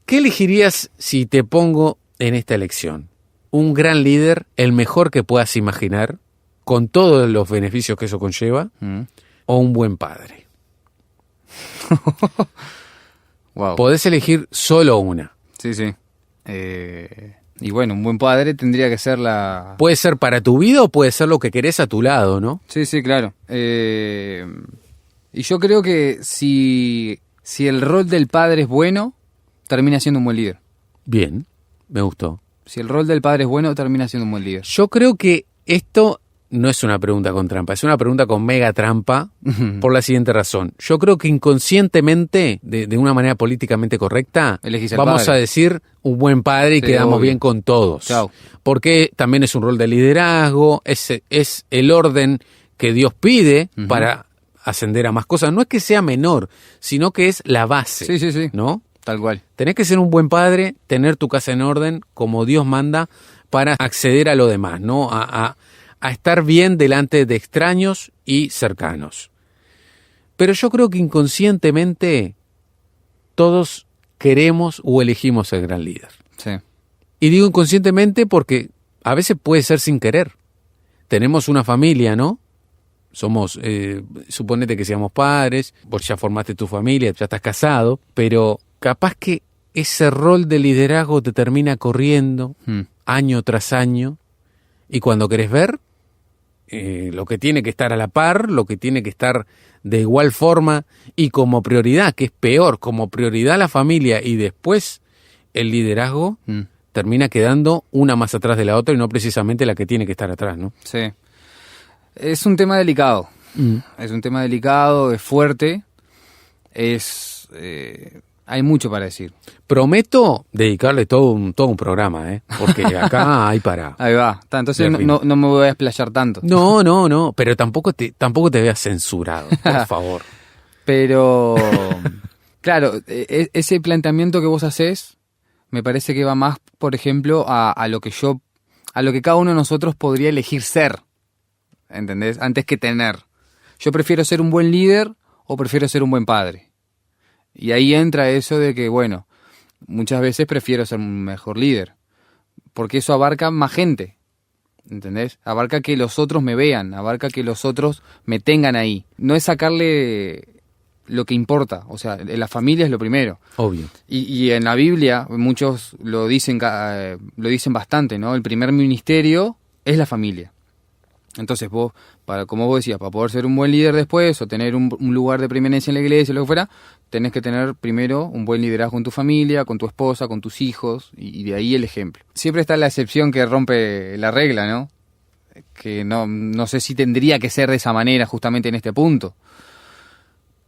¿Qué elegirías si te pongo en esta elección? ¿Un gran líder, el mejor que puedas imaginar, con todos los beneficios que eso conlleva? ¿O un buen padre? Wow. Podés elegir solo una. Sí, sí. Y bueno, un buen padre tendría que ser la... Puede ser para tu vida o puede ser lo que querés a tu lado, ¿no? Sí, sí, claro. Y yo creo que si el rol del padre es bueno, termina siendo un buen líder. Bien, me gustó. Si el rol del padre es bueno, termina siendo un buen líder. Yo creo que esto no es una pregunta con trampa, es una pregunta con mega trampa por la siguiente razón. Yo creo que inconscientemente, de una manera políticamente correcta, Elegís el vamos padre. a decir un buen padre y Sí, quedamos obvio. bien con todos. Chau. Porque también es un rol de liderazgo, es el orden que Dios pide para ascender a más cosas. No es que sea menor, sino que es la base. Sí, sí, sí. ¿No? Tal cual. Tenés que ser un buen padre, tener tu casa en orden, como Dios manda, para acceder a lo demás, ¿no? A estar bien delante de extraños y cercanos. Pero yo creo que inconscientemente todos queremos o elegimos ser gran líder. Sí. Y digo inconscientemente porque a veces puede ser sin querer. Tenemos una familia, ¿no? Somos, suponete que seamos padres, vos ya formaste tu familia, ya estás casado, pero capaz que ese rol de liderazgo te termina corriendo año tras año, y cuando querés ver, lo que tiene que estar a la par, lo que tiene que estar de igual forma y como prioridad, que es peor, como prioridad la familia y después el liderazgo, termina quedando una más atrás de la otra y no precisamente la que tiene que estar atrás, ¿no? Sí. Es un tema delicado. Es un tema delicado, es fuerte, hay mucho para decir. Prometo dedicarle todo un programa, porque acá hay para... Ahí va. Entonces no me voy a explayar tanto. No, pero tampoco te veas censurado, por favor. Pero, claro, ese planteamiento que vos hacés me parece que va más, por ejemplo, a lo que cada uno de nosotros podría elegir ser, ¿entendés? Antes que tener. Yo prefiero ser un buen líder o prefiero ser un buen padre. Y ahí entra eso de que, bueno, muchas veces prefiero ser un mejor líder, porque eso abarca más gente, ¿entendés? Abarca que los otros me vean, abarca que los otros me tengan ahí. No es sacarle lo que importa, o sea, la familia es lo primero. Obvio. Y en la Biblia muchos lo dicen bastante, ¿no? El primer ministerio es la familia. Entonces vos, como vos decías, para poder ser un buen líder después o tener un lugar de preeminencia en la iglesia o lo que fuera, tenés que tener primero un buen liderazgo en tu familia, con tu esposa, con tus hijos, y de ahí el ejemplo. Siempre está la excepción que rompe la regla, ¿no? que no sé si tendría que ser de esa manera justamente en este punto.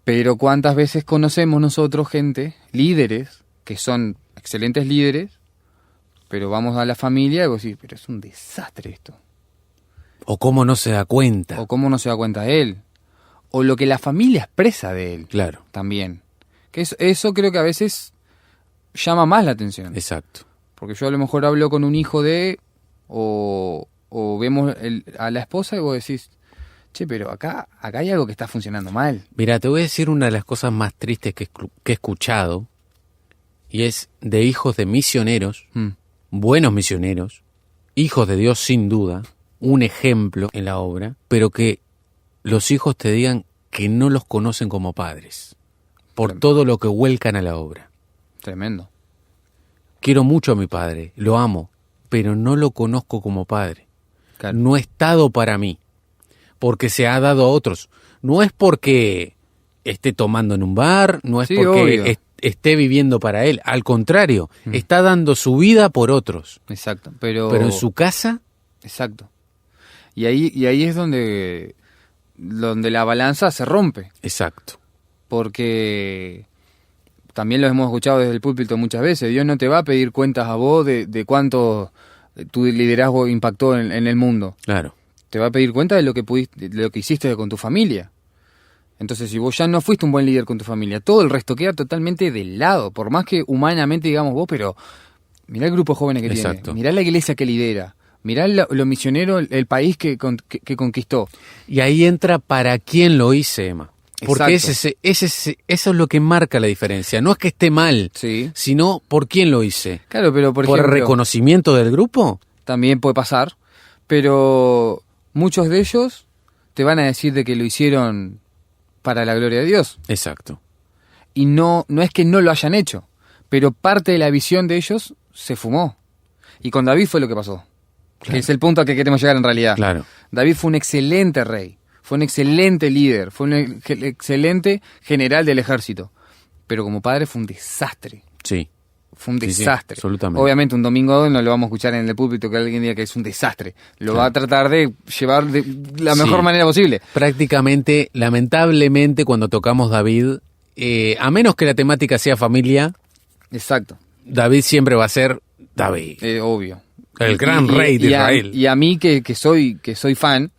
Pero cuántas veces conocemos nosotros gente, líderes, que son excelentes líderes, pero vamos a la familia y vos decís, pero es un desastre esto. O cómo no se da cuenta. O cómo no se da cuenta de él. O lo que la familia expresa de él. Claro. También. Que eso creo que a veces llama más la atención. Exacto. Porque yo a lo mejor hablo con un hijo de... O vemos a la esposa y vos decís, che, pero acá hay algo que está funcionando mal. Mira, te voy a decir una de las cosas más tristes que he escuchado, y es de hijos de misioneros, buenos misioneros, hijos de Dios sin duda, un ejemplo en la obra, pero que los hijos te digan que no los conocen como padres, por todo lo que vuelcan a la obra. Tremendo. Quiero mucho a mi padre, lo amo, pero no lo conozco como padre. Claro. No ha estado para mí, porque se ha dado a otros. No es porque esté tomando en un bar, no es porque esté viviendo para él. Al contrario, está dando su vida por otros. Exacto. Pero en su casa... Exacto. Y ahí es donde la balanza se rompe. Exacto. Porque también lo hemos escuchado desde el púlpito muchas veces. Dios no te va a pedir cuentas a vos de cuánto tu liderazgo impactó en el mundo. Claro. Te va a pedir cuenta de lo que pudiste, de lo que hiciste con tu familia. Entonces, si vos ya no fuiste un buen líder con tu familia, todo el resto queda totalmente de lado. Por más que humanamente digamos vos, pero mirá el grupo de jóvenes que Exacto. tiene. Mirá la iglesia que lidera. Mirá lo misionero, el país que conquistó. Y ahí entra para quién lo hice, Emma. Porque Exacto. eso es lo que marca la diferencia. No es que esté mal, Sí. sino por quién lo hice. Claro, pero por ¿Por ejemplo, reconocimiento del grupo? también puede pasar, pero muchos de ellos te van a decir de que lo hicieron para la gloria de Dios. Exacto. Y no es que no lo hayan hecho, pero parte de la visión de ellos se fumó. Y con David fue lo que pasó. Que es el punto al que queremos llegar en realidad. Claro. David fue un excelente rey, fue un excelente líder, fue un excelente general del ejército. Pero como padre fue un desastre. Sí. Fue un Sí, sí, desastre. absolutamente. Obviamente un domingo no lo vamos a escuchar en el púlpito que alguien diga que es un desastre. Lo va a tratar de llevar de la mejor Sí. manera posible. Prácticamente, lamentablemente, cuando tocamos David, a menos que la temática sea familia, Exacto. David siempre va a ser David. Obvio. El gran rey de Israel. Y a mí que soy fan,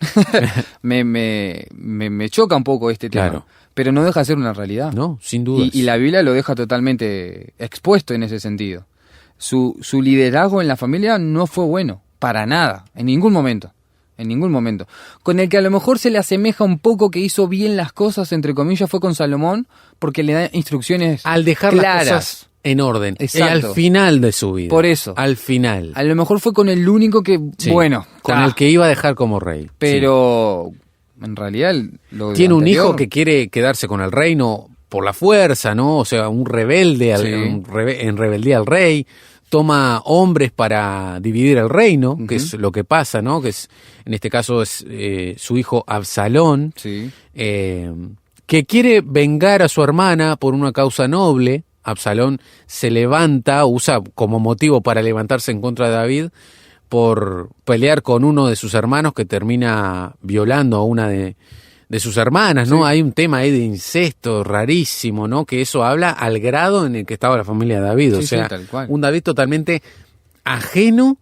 me choca un poco este tema. Claro. Pero no deja de ser una realidad. No, sin duda. Y la Biblia lo deja totalmente expuesto en ese sentido. Su liderazgo en la familia no fue bueno, para nada, en ningún momento. En ningún momento. Con el que a lo mejor se le asemeja un poco que hizo bien las cosas, entre comillas, fue con Salomón, porque le da instrucciones Al dejar claras. las cosas en orden. Exacto. Al final de su vida. Por eso. Al final. A lo mejor fue con el único que, Sí. bueno, Con ta, el que iba a dejar como rey. pero en realidad lo Sí. Tiene un anterior- hijo que quiere quedarse con el reino por la fuerza, ¿no? O sea, un rebelde, Sí. en rebeldía al rey. Toma hombres para dividir el reino, que es lo que pasa, ¿no? Que es, en este caso es su hijo Absalón, Sí. que quiere vengar a su hermana por una causa noble. Absalón se levanta, usa como motivo para levantarse en contra de David por pelear con uno de sus hermanos que termina violando a una de sus hermanas, ¿no? Sí. Hay un tema ahí de incesto rarísimo, ¿no? Que eso habla al grado en el que estaba la familia de David. O Sí, sea, sí, tal cual. un David totalmente ajeno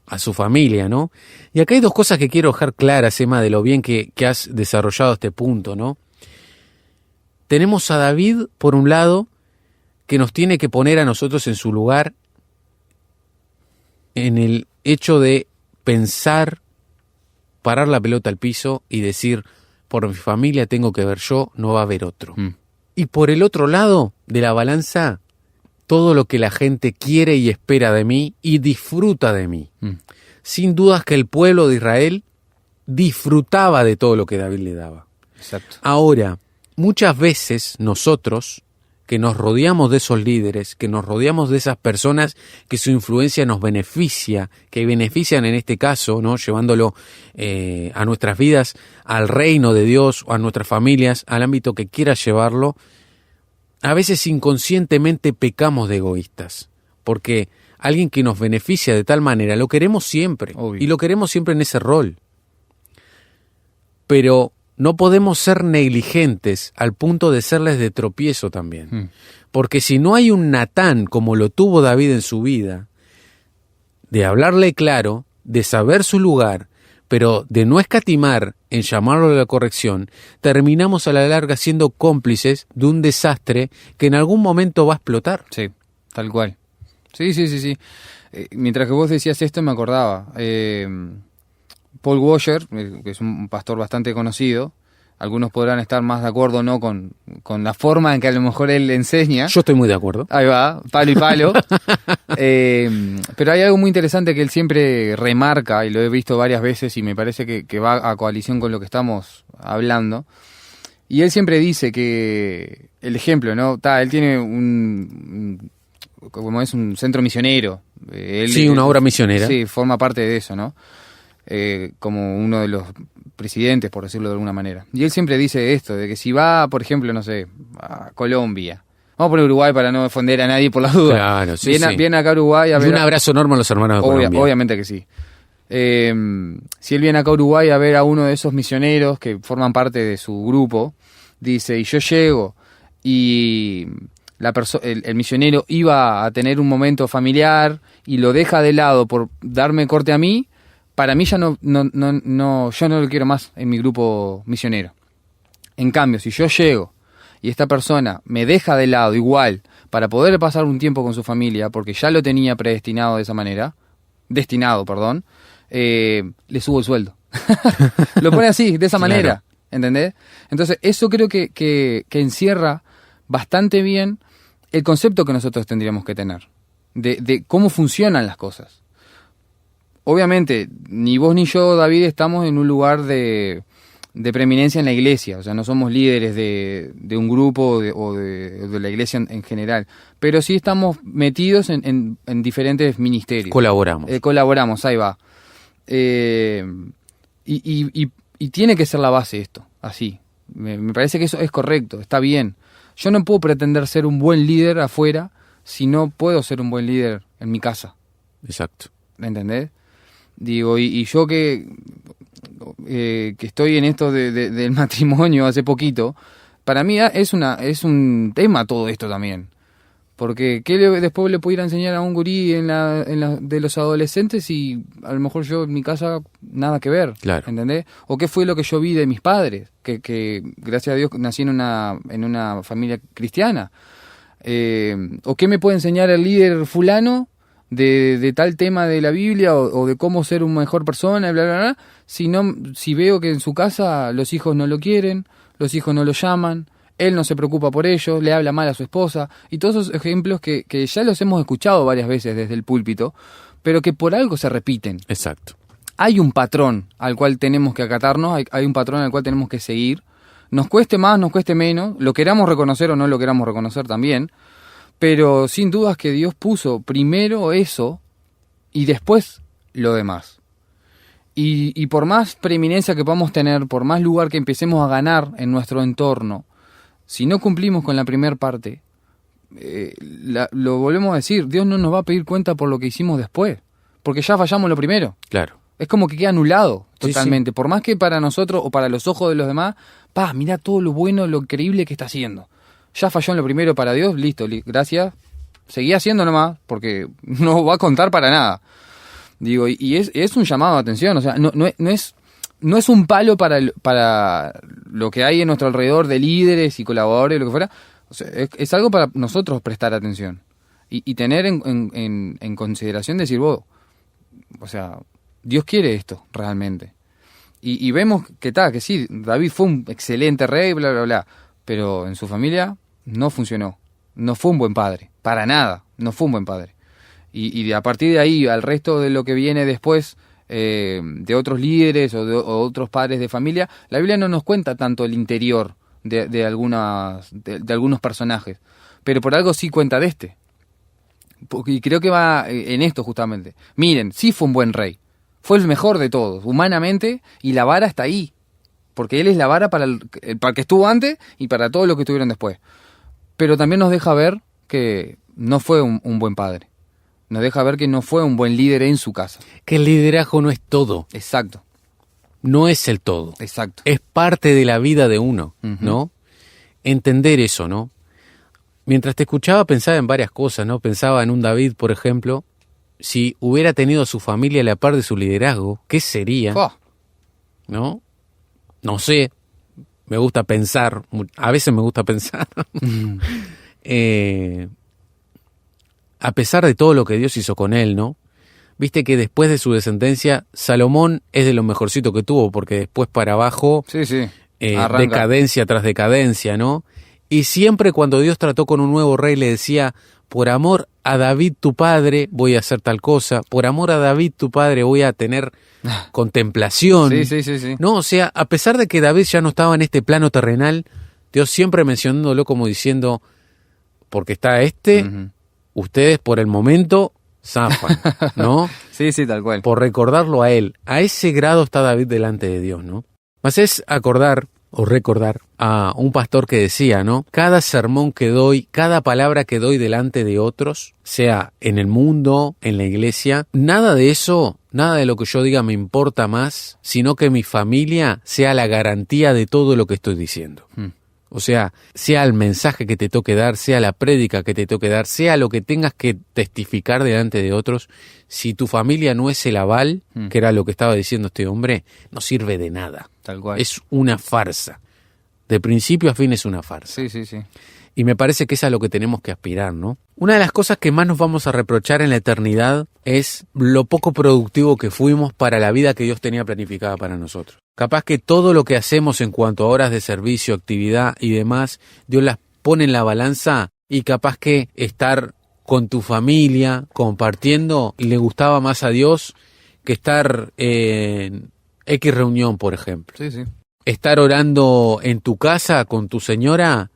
a su familia, ¿no? Y acá hay dos cosas que quiero dejar claras, Emma, de lo bien que has desarrollado este punto, ¿no? Tenemos a David, por un lado, que nos tiene que poner a nosotros en su lugar en el hecho de pensar, parar la pelota al piso y decir, por mi familia tengo que ver yo, no va a haber otro. Y por el otro lado de la balanza, todo lo que la gente quiere y espera de mí y disfruta de mí. Sin dudas que el pueblo de Israel disfrutaba de todo lo que David le daba. Exacto. Ahora, muchas veces nosotros, que nos rodeamos de esos líderes, que nos rodeamos de esas personas que su influencia nos beneficia, que benefician en este caso, ¿no? Llevándolo a nuestras vidas, al reino de Dios, o a nuestras familias, al ámbito que quiera llevarlo, a veces inconscientemente pecamos de egoístas, porque alguien que nos beneficia de tal manera lo queremos siempre, Obvio. y lo queremos siempre en ese rol. pero no podemos ser negligentes al punto de serles de tropiezo también. Porque si no hay un Natán como lo tuvo David en su vida, de hablarle claro, de saber su lugar, pero de no escatimar en llamarlo a la corrección, terminamos a la larga siendo cómplices de un desastre que en algún momento va a explotar. Sí, tal cual. Sí. Mientras que vos decías esto me acordaba. Paul Washer, que es un pastor bastante conocido, algunos podrán estar más de acuerdo o no con la forma en que a lo mejor él enseña. Yo estoy muy de acuerdo. Ahí va, palo y palo. Pero hay algo muy interesante que él siempre remarca, y lo he visto varias veces y me parece que va a coalición con lo que estamos hablando. Y él siempre dice que el ejemplo, ¿no? Él tiene como es un centro misionero. Una obra misionera. Sí, forma parte de eso, ¿no? Como uno de los presidentes, por decirlo de alguna manera. Y él siempre dice esto, de que si va, por ejemplo, no sé, a Colombia, vamos a poner Uruguay para no ofender a nadie por las dudas. Claro, sí, Viene acá a Uruguay a ver... Y un abrazo enorme a los hermanos de Colombia. Obviamente que sí. Si él viene acá a Uruguay a ver a uno de esos misioneros que forman parte de su grupo, dice, y yo llego y el misionero iba a tener un momento familiar y lo deja de lado por darme corte a mí, para mí ya yo no lo quiero más en mi grupo misionero. En cambio, si yo llego y esta persona me deja de lado igual para poder pasar un tiempo con su familia, porque ya lo tenía predestinado de esa manera, le subo el sueldo. Lo pone así, de esa manera, ¿entendés? Entonces, eso creo que encierra bastante bien el concepto que nosotros tendríamos que tener, de cómo funcionan las cosas. Obviamente, ni vos ni yo, David, estamos en un lugar de preeminencia en la iglesia, o sea, no somos líderes de un grupo o de la iglesia en general, pero sí estamos metidos en diferentes ministerios. Colaboramos. Ahí va. Y tiene que ser la base esto, así. Me parece que eso es correcto, está bien. Yo no puedo pretender ser un buen líder afuera si no puedo ser un buen líder en mi casa. Exacto. ¿Entendés? Digo, y yo que estoy en esto del matrimonio hace poquito, para mí es un tema todo esto también. Porque después le pudiera enseñar a un gurí de los adolescentes y a lo mejor yo en mi casa nada que ver, claro. ¿Entendés? O qué fue lo que yo vi de mis padres, que gracias a Dios nací en una familia cristiana. O qué me puede enseñar el líder fulano de tal tema de la Biblia o de cómo ser una mejor persona, bla, bla, bla, si veo que en su casa los hijos no lo quieren, los hijos no lo llaman, él no se preocupa por ellos, le habla mal a su esposa, y todos esos ejemplos que ya los hemos escuchado varias veces desde el púlpito, pero que por algo se repiten. Exacto. Hay un patrón al cual tenemos que acatarnos, hay un patrón al cual tenemos que seguir, nos cueste más, nos cueste menos, lo queramos reconocer o no lo queramos reconocer también, pero sin dudas que Dios puso primero eso y después lo demás. Y por más preeminencia que podamos tener, por más lugar que empecemos a ganar en nuestro entorno, si no cumplimos con la primera parte, lo volvemos a decir, Dios no nos va a pedir cuenta por lo que hicimos después, porque ya fallamos lo primero. Claro. Es como que queda anulado totalmente, Sí. Por más que para nosotros o para los ojos de los demás, mirá todo lo bueno, lo increíble que está haciendo. Ya falló en lo primero para Dios, listo, gracias, seguí haciendo nomás, porque no va a contar para nada. Digo, y es un llamado de atención, o sea, no es un palo para lo que hay en nuestro alrededor de líderes y colaboradores, lo que fuera, o sea, es algo para nosotros prestar atención y tener en consideración decir, o sea, Dios quiere esto realmente. Y vemos que sí, David fue un excelente rey, bla, bla, bla, pero en su familia no funcionó, no fue un buen padre, para nada, no fue un buen padre. Y a partir de ahí, al resto de lo que viene después, de otros líderes o otros padres de familia, la Biblia no nos cuenta tanto el interior de algunos personajes, pero por algo sí cuenta de este. Y creo que va en esto justamente. Miren, sí fue un buen rey, fue el mejor de todos, humanamente, y la vara está ahí, porque él es la vara para el que estuvo antes y para todos los que estuvieron después. Pero también nos deja ver que no fue un buen padre. Nos deja ver que no fue un buen líder en su casa. Que el liderazgo no es todo. Exacto. no es el todo. Exacto. Es parte de la vida de uno, Ujú. ¿no? Entender eso, ¿no? Mientras te escuchaba pensaba en varias cosas, ¿no? Pensaba en un David, por ejemplo, si hubiera tenido a su familia a la par de su liderazgo, ¿qué sería? Fua. ¿No? No sé, me gusta pensar, a veces me gusta pensar. A pesar de todo lo que Dios hizo con él, ¿no? Viste que después de su descendencia, Salomón es de lo mejorcito que tuvo, porque después para abajo, Sí, sí. Arranca. decadencia tras decadencia, ¿no? Y siempre cuando Dios trató con un nuevo rey le decía, por amor a David tu padre voy a hacer tal cosa, por amor a David tu padre voy a tener contemplación. Sí, sí, sí, sí. No, o sea, a pesar de que David ya no estaba en este plano terrenal, Dios siempre mencionándolo como diciendo, porque está Ujú. ustedes por el momento zafan, ¿no? Sí, sí, tal cual. Por recordarlo a él. A ese grado está David delante de Dios, ¿no? Más es acordar o recordar a un pastor que decía, ¿no? Cada sermón que doy, cada palabra que doy delante de otros, sea en el mundo, en la iglesia, nada de eso, nada de lo que yo diga me importa más, sino que mi familia sea la garantía de todo lo que estoy diciendo. O sea, sea el mensaje que te toque dar, sea la prédica que te toque dar, sea lo que tengas que testificar delante de otros, si tu familia no es el aval, que era lo que estaba diciendo este hombre, no sirve de nada. Tal cual. Es una farsa. De principio a fin es una farsa. Sí, sí, sí. Y me parece que es a lo que tenemos que aspirar, ¿no? Una de las cosas que más nos vamos a reprochar en la eternidad es lo poco productivo que fuimos para la vida que Dios tenía planificada para nosotros. Capaz que todo lo que hacemos en cuanto a horas de servicio, actividad y demás, Dios las pone en la balanza y capaz que estar con tu familia, compartiendo, le gustaba más a Dios que estar en X reunión, por ejemplo. Sí, sí. Estar orando en tu casa con tu señora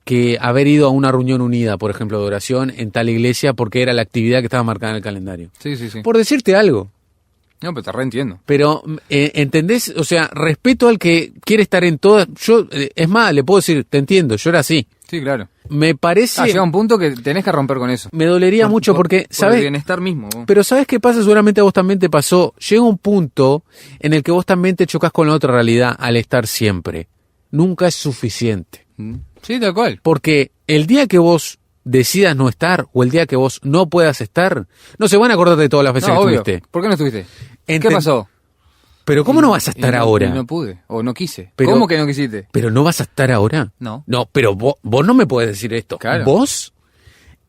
que haber ido a una reunión unida, por ejemplo, de oración en tal iglesia porque era la actividad que estaba marcada en el calendario. Sí, sí, sí. Por decirte algo. No, pero te reentiendo. Pero, ¿entendés? O sea, respeto al que quiere estar en todas. Yo, es más, le puedo decir, te entiendo, yo era así. Sí, claro. Me parece... Llega un punto que tenés que romper con eso. Me dolería mucho porque, Por ¿sabes? el bienestar mismo. Vos. Pero ¿sabes qué pasa? Seguramente a vos también te pasó. Llega un punto en el que vos también te chocas con la otra realidad al estar siempre. Nunca es suficiente. Sí, tal cual. Porque el día que vos decidas no estar o el día que vos no puedas estar, no se van a acordar de todas las veces No, que obvio. estuviste. ¿Por qué no estuviste? ¿Qué Enten- pasó? Pero ¿cómo no vas a Y estar no- ahora? y no pude. O no quise. Pero- ¿Cómo que no quisiste? Pero no vas a estar ahora. No. No, pero vos no me podés decir esto. Claro. ¿Vos?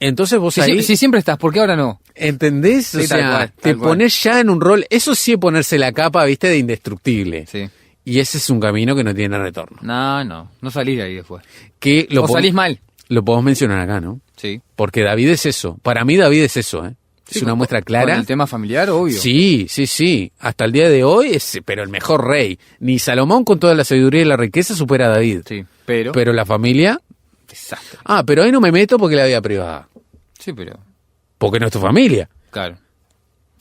Entonces vos Si, ahí... si siempre estás, ¿por qué ahora no? ¿Entendés? Sí, o tal sea, cual, te tal cual. pones ya en un rol... Eso sí es ponerse la capa, viste, de indestructible. Sí. Y ese es un camino que no tiene retorno. No. No salís de ahí después. Que lo O salís mal. Lo podemos mencionar acá, ¿no? Sí. Porque David es eso. Para mí David es eso, ¿eh? Es Sí, una con- muestra Con clara. el tema familiar, obvio. Sí, sí, sí. Hasta el día de hoy es, pero el mejor rey. Ni Salomón con toda la sabiduría y la riqueza supera a David. Sí, pero... Pero la familia... Desastre. Pero ahí no me meto porque la vida privada. Sí, pero... Porque no es tu familia. Claro.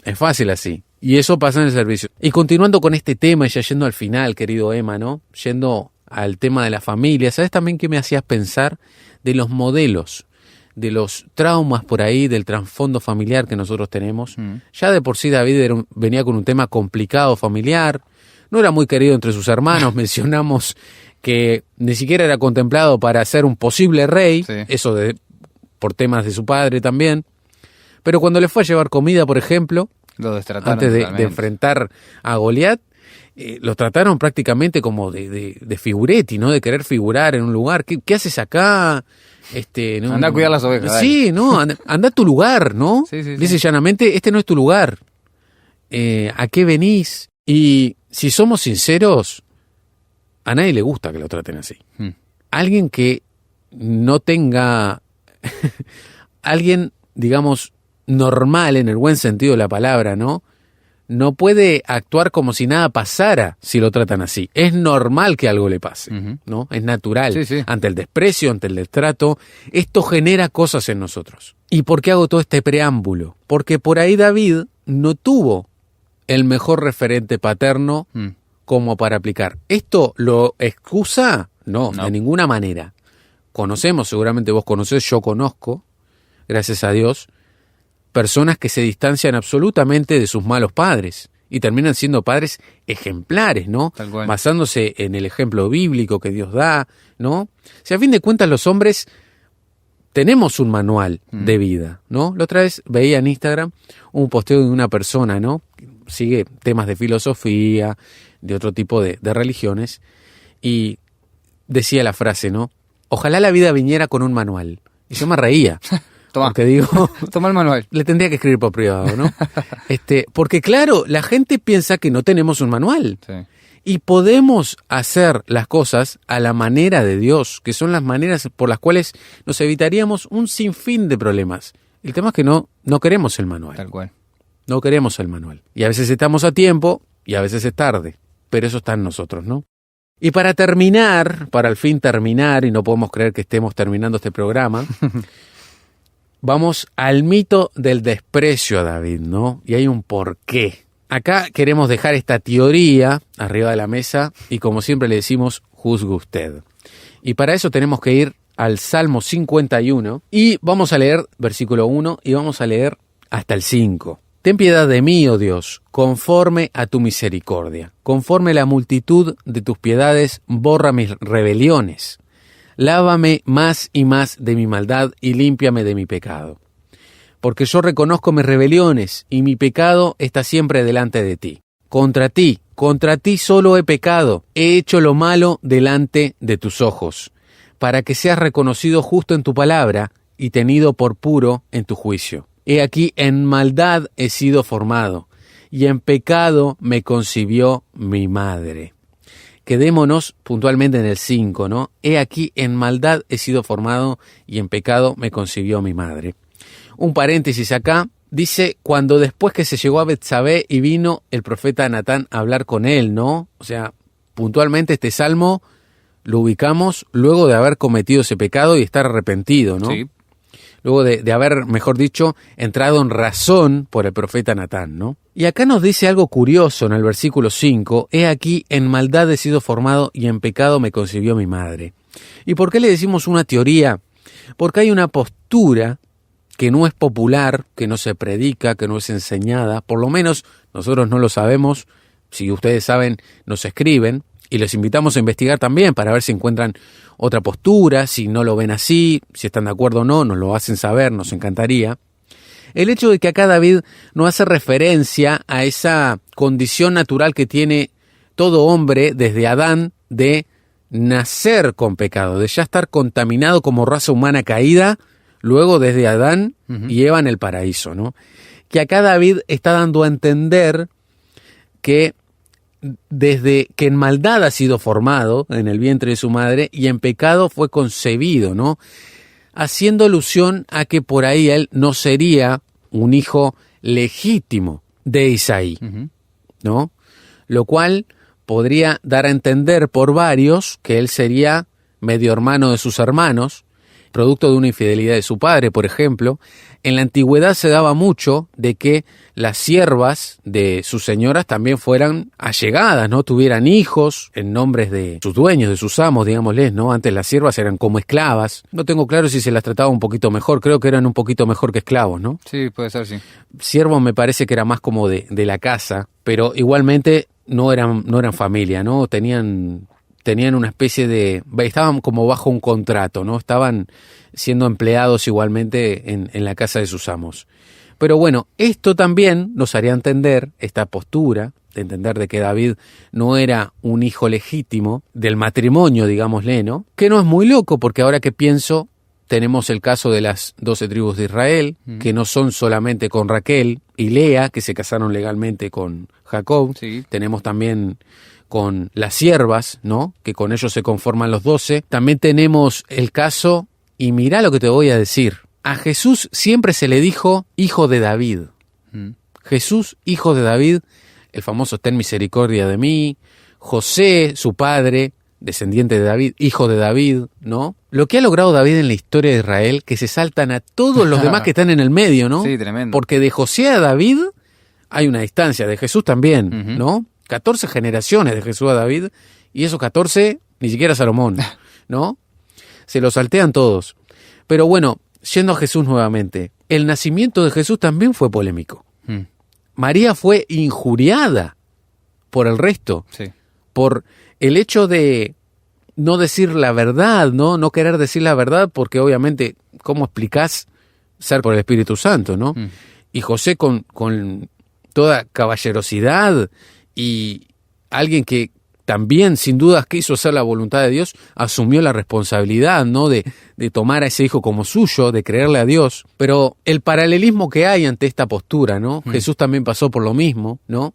Es fácil así. Y eso pasa en el servicio. Y continuando con este tema y ya yendo al final, querido Emma, ¿no? Yendo al tema de la familia, ¿sabes también qué me hacías pensar? De los modelos, de los traumas por ahí, del trasfondo familiar que nosotros tenemos. Ya de por sí David venía con un tema complicado familiar, no era muy querido entre sus hermanos, mencionamos que ni siquiera era contemplado para ser un posible rey, Sí. eso por temas de su padre también. Pero cuando le fue a llevar comida, por ejemplo, Lo destrataron antes de totalmente. enfrentar a Goliat, los trataron prácticamente como de figuretti, ¿no? De querer figurar en un lugar. ¿Qué haces acá? No, Andá a cuidar las ovejas, dale. Sí, no, anda a tu lugar, ¿no? Sí, sí, sí. Dice llanamente, este no es tu lugar. ¿A qué venís? Y si somos sinceros, a nadie le gusta que lo traten así. Alguien que no tenga... alguien, digamos, normal en el buen sentido de la palabra, ¿no? No puede actuar como si nada pasara si lo tratan así. Es normal que algo le pase, ¿no? Es natural. Sí, sí. Ante el desprecio, ante el destrato, esto genera cosas en nosotros. ¿Y por qué hago todo este preámbulo? Porque por ahí David no tuvo el mejor referente paterno como para aplicar. ¿Esto lo excusa? No, No. de ninguna manera. Conocemos, seguramente vos conocés, yo conozco, gracias a Dios, personas que se distancian absolutamente de sus malos padres y terminan siendo padres ejemplares, ¿no? Tal cual. Basándose en el ejemplo bíblico que Dios da, ¿no? Si a fin de cuentas los hombres tenemos un manual de vida, ¿no? La otra vez veía en Instagram un posteo de una persona, ¿no? Sigue temas de filosofía, de otro tipo de religiones, y decía la frase, ¿no? Ojalá la vida viniera con un manual. Y yo me reía. Toma. Porque digo, Toma el manual. le tendría que escribir por privado, ¿no? Porque claro, la gente piensa que no tenemos un manual. Sí. Y podemos hacer las cosas a la manera de Dios, que son las maneras por las cuales nos evitaríamos un sinfín de problemas. El tema es que no queremos el manual. Tal cual. No queremos el manual. Y a veces estamos a tiempo y a veces es tarde. Pero eso está en nosotros, ¿no? Y para terminar, para al fin terminar, y no podemos creer que estemos terminando este programa, vamos al mito del desprecio a David, ¿no? Y hay un porqué. Acá queremos dejar esta teoría arriba de la mesa y como siempre le decimos, juzgue usted. Y para eso tenemos que ir al Salmo 51 y vamos a leer versículo 1 y vamos a leer hasta el 5. Ten piedad de mí, oh Dios, conforme a tu misericordia. Conforme a la multitud de tus piedades, borra mis rebeliones. Lávame más y más de mi maldad y límpiame de mi pecado. Porque yo reconozco mis rebeliones y mi pecado está siempre delante de ti. Contra ti solo he pecado, he hecho lo malo delante de tus ojos, para que seas reconocido justo en tu palabra y tenido por puro en tu juicio. He aquí en maldad he sido formado, y en pecado me concibió mi madre. Quedémonos puntualmente en el 5, ¿no? He aquí en maldad he sido formado, y en pecado me concibió mi madre. Un paréntesis acá, dice, cuando después que se llegó a Betsabé y vino el profeta Natán a hablar con él, ¿no? O sea, puntualmente este salmo lo ubicamos luego de haber cometido ese pecado y estar arrepentido, ¿no? Sí. Luego de haber, mejor dicho, entrado en razón por el profeta Natán, ¿no? Y acá nos dice algo curioso en el versículo 5, he aquí en maldad he sido formado y en pecado me concibió mi madre. ¿Y por qué le decimos una teoría? Porque hay una postura que no es popular, que no se predica, que no es enseñada, por lo menos nosotros no lo sabemos, si ustedes saben nos escriben, y les invitamos a investigar también para ver si encuentran otra postura, si no lo ven así, si están de acuerdo o no, nos lo hacen saber, nos encantaría. El hecho de que acá David no hace referencia a esa condición natural que tiene todo hombre desde Adán de nacer con pecado, de ya estar contaminado como raza humana caída, luego desde Adán y Eva en el paraíso, ¿no? Que acá David está dando a entender que desde que en maldad ha sido formado en el vientre de su madre y en pecado fue concebido, ¿no? Haciendo alusión a que por ahí él no sería un hijo legítimo de Isaí, ¿no? Lo cual podría dar a entender por varios que él sería medio hermano de sus hermanos, producto de una infidelidad de su padre, por ejemplo. En la antigüedad se daba mucho de que las siervas de sus señoras también fueran allegadas, ¿no? Tuvieran hijos en nombres de sus dueños, de sus amos, digámosles, ¿no? Antes las siervas eran como esclavas. No tengo claro si se las trataba un poquito mejor, creo que eran un poquito mejor que esclavos, ¿no? Sí, puede ser, sí. Siervos me parece que era más como de la casa, pero igualmente no eran familia, ¿no? Tenían una especie de... estaban como bajo un contrato, ¿no? Estaban siendo empleados igualmente en la casa de sus amos. Pero bueno, esto también nos haría entender, esta postura, de entender de que David no era un hijo legítimo del matrimonio, digámosle, ¿no? Que no es muy loco, porque ahora que pienso, tenemos el caso de las 12 tribus de Israel, que no son solamente con Raquel y Lea, que se casaron legalmente con Jacob. Sí. Tenemos también con las siervas, ¿no? Que con ellos se conforman los 12. También tenemos el caso, y mirá lo que te voy a decir. A Jesús siempre se le dijo hijo de David. Jesús, hijo de David, el famoso ten misericordia de mí. José, su padre, descendiente de David, hijo de David, ¿no? Lo que ha logrado David en la historia de Israel, que se saltan a todos los demás que están en el medio, ¿no? Sí, tremendo. Porque de José a David hay una distancia, de Jesús también, ¿no? 14 generaciones de Jesús a David, y esos 14 ni siquiera Salomón, ¿no? Se los saltean todos. Pero bueno, yendo a Jesús nuevamente, el nacimiento de Jesús también fue polémico. María fue injuriada por el resto, Sí. por el hecho de no decir la verdad, no querer decir la verdad, porque obviamente, ¿cómo explicás ser por el Espíritu Santo, no? Y José con toda caballerosidad y alguien que también, sin dudas, quiso hacer la voluntad de Dios, asumió la responsabilidad, ¿no? De tomar a ese hijo como suyo, de creerle a Dios. Pero el paralelismo que hay ante esta postura, ¿no? Jesús también pasó por lo mismo, ¿no?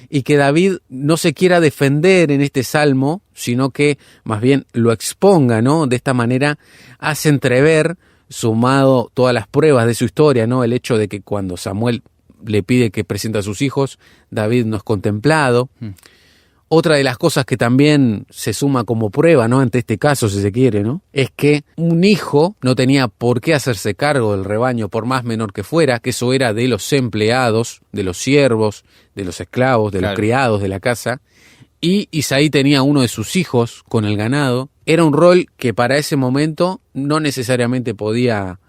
Y que David no se quiera defender en este salmo, sino que más bien lo exponga, ¿no? De esta manera hace entrever, sumado todas las pruebas de su historia, ¿no? El hecho de que cuando Samuel le pide que presente a sus hijos, David no es contemplado. Otra de las cosas que también se suma como prueba, ¿no? Ante este caso, si se quiere, ¿no? Es que un hijo no tenía por qué hacerse cargo del rebaño, por más menor que fuera, que eso era de los empleados, de los siervos, de los esclavos, de los criados de la casa. Y Isaí tenía uno de sus hijos con el ganado. Era un rol que para ese momento no necesariamente podía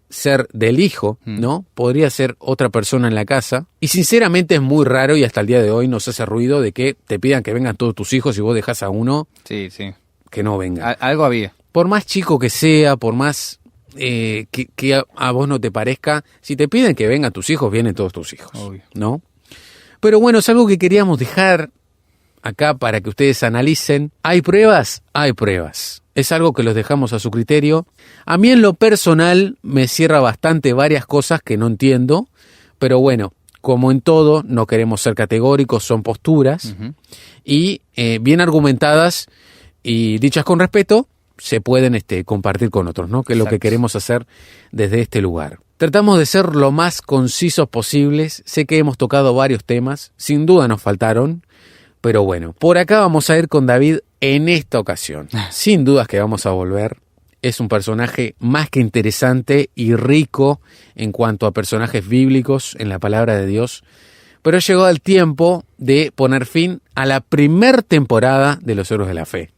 ser del hijo, ¿no? Podría ser otra persona en la casa. Y sinceramente es muy raro y hasta el día de hoy nos hace ruido de que te pidan que vengan todos tus hijos y vos dejás a uno Sí. que no venga. Algo había. Por más chico que sea, por más que a vos no te parezca, si te piden que vengan tus hijos, vienen todos tus hijos, Obvio. ¿no? Pero bueno, es algo que queríamos dejar acá para que ustedes analicen. ¿Hay pruebas? Hay pruebas. Es algo que los dejamos a su criterio. A mí en lo personal me cierra bastante varias cosas que no entiendo, pero bueno, como en todo, no queremos ser categóricos, son posturas y bien argumentadas y dichas con respeto, se pueden compartir con otros, ¿no? Que es lo que queremos hacer desde este lugar. Tratamos de ser lo más concisos posibles. Sé que hemos tocado varios temas, sin duda nos faltaron, pero bueno, por acá vamos a ir con David en esta ocasión. Sin dudas que vamos a volver. Es un personaje más que interesante y rico en cuanto a personajes bíblicos en la palabra de Dios. Pero ha llegado el tiempo de poner fin a la primer temporada de Los Héroes de la Fe.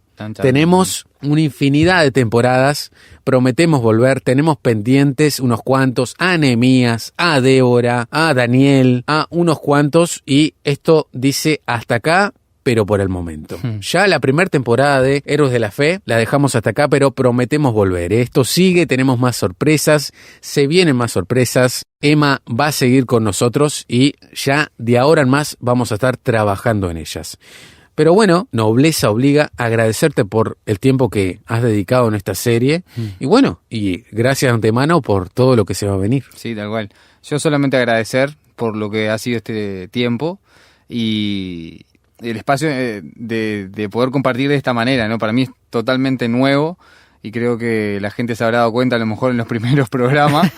Tenemos una infinidad de temporadas, prometemos volver, tenemos pendientes unos cuantos, a Nehemías, a Débora, a Daniel, a unos cuantos, y esto dice hasta acá, pero por el momento. Ya la primera temporada de Héroes de la Fe la dejamos hasta acá, pero prometemos volver. Esto sigue, tenemos más sorpresas, se vienen más sorpresas. Emma va a seguir con nosotros y ya de ahora en más vamos a estar trabajando en ellas. Pero bueno, nobleza obliga a agradecerte por el tiempo que has dedicado en esta serie. Y bueno, y gracias de antemano por todo lo que se va a venir. Sí, tal cual. Yo solamente agradecer por lo que ha sido este tiempo y el espacio de poder compartir de esta manera, ¿no? Para mí es totalmente nuevo y creo que la gente se habrá dado cuenta a lo mejor en los primeros programas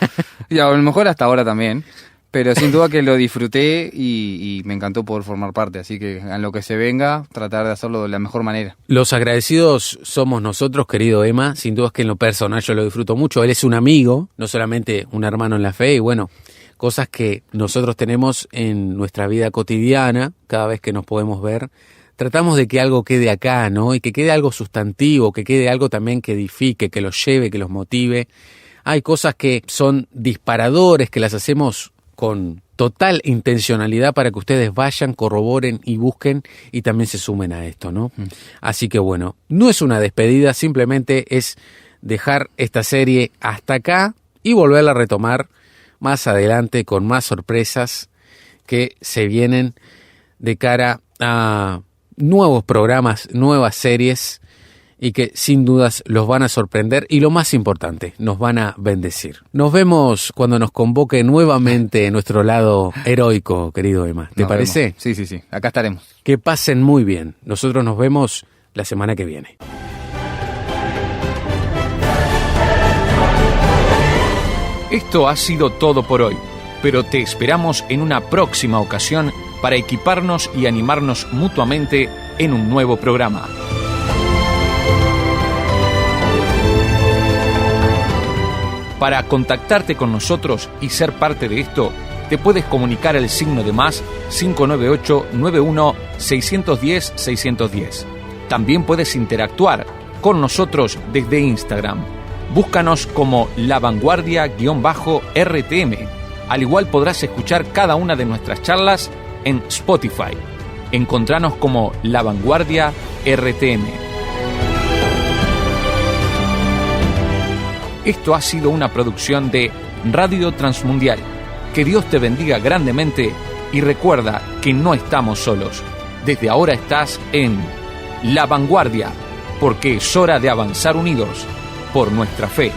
y a lo mejor hasta ahora también. Pero sin duda que lo disfruté y me encantó poder formar parte. Así que en lo que se venga, tratar de hacerlo de la mejor manera. Los agradecidos somos nosotros, querido Emma. Sin duda es que en lo personal yo lo disfruto mucho. Él es un amigo, no solamente un hermano en la fe. Y bueno, cosas que nosotros tenemos en nuestra vida cotidiana, cada vez que nos podemos ver. Tratamos de que algo quede acá, ¿no? Y que quede algo sustantivo, que quede algo también que edifique, que los lleve, que los motive. Hay cosas que son disparadores, que las hacemos con total intencionalidad para que ustedes vayan, corroboren y busquen y también se sumen a esto, ¿no? Así que bueno, no es una despedida, simplemente es dejar esta serie hasta acá y volverla a retomar más adelante con más sorpresas que se vienen de cara a nuevos programas, nuevas series y que sin dudas los van a sorprender y lo más importante, nos van a bendecir. Nos vemos cuando nos convoque nuevamente nuestro lado heroico, querido Emma. ¿Te parece? Sí, acá estaremos. Que pasen muy bien. Nosotros nos vemos la semana que viene. Esto ha sido todo por hoy, pero te esperamos en una próxima ocasión para equiparnos y animarnos mutuamente en un nuevo programa. Para contactarte con nosotros y ser parte de esto, te puedes comunicar al signo de más 598-91-610-610. También puedes interactuar con nosotros desde Instagram. Búscanos como La Vanguardia-RTM Al igual podrás escuchar cada una de nuestras charlas en Spotify. Encontranos como La Vanguardia RTM. Esto ha sido una producción de Radio Transmundial. Que Dios te bendiga grandemente y recuerda que no estamos solos. Desde ahora estás en La Vanguardia, porque es hora de avanzar unidos por nuestra fe.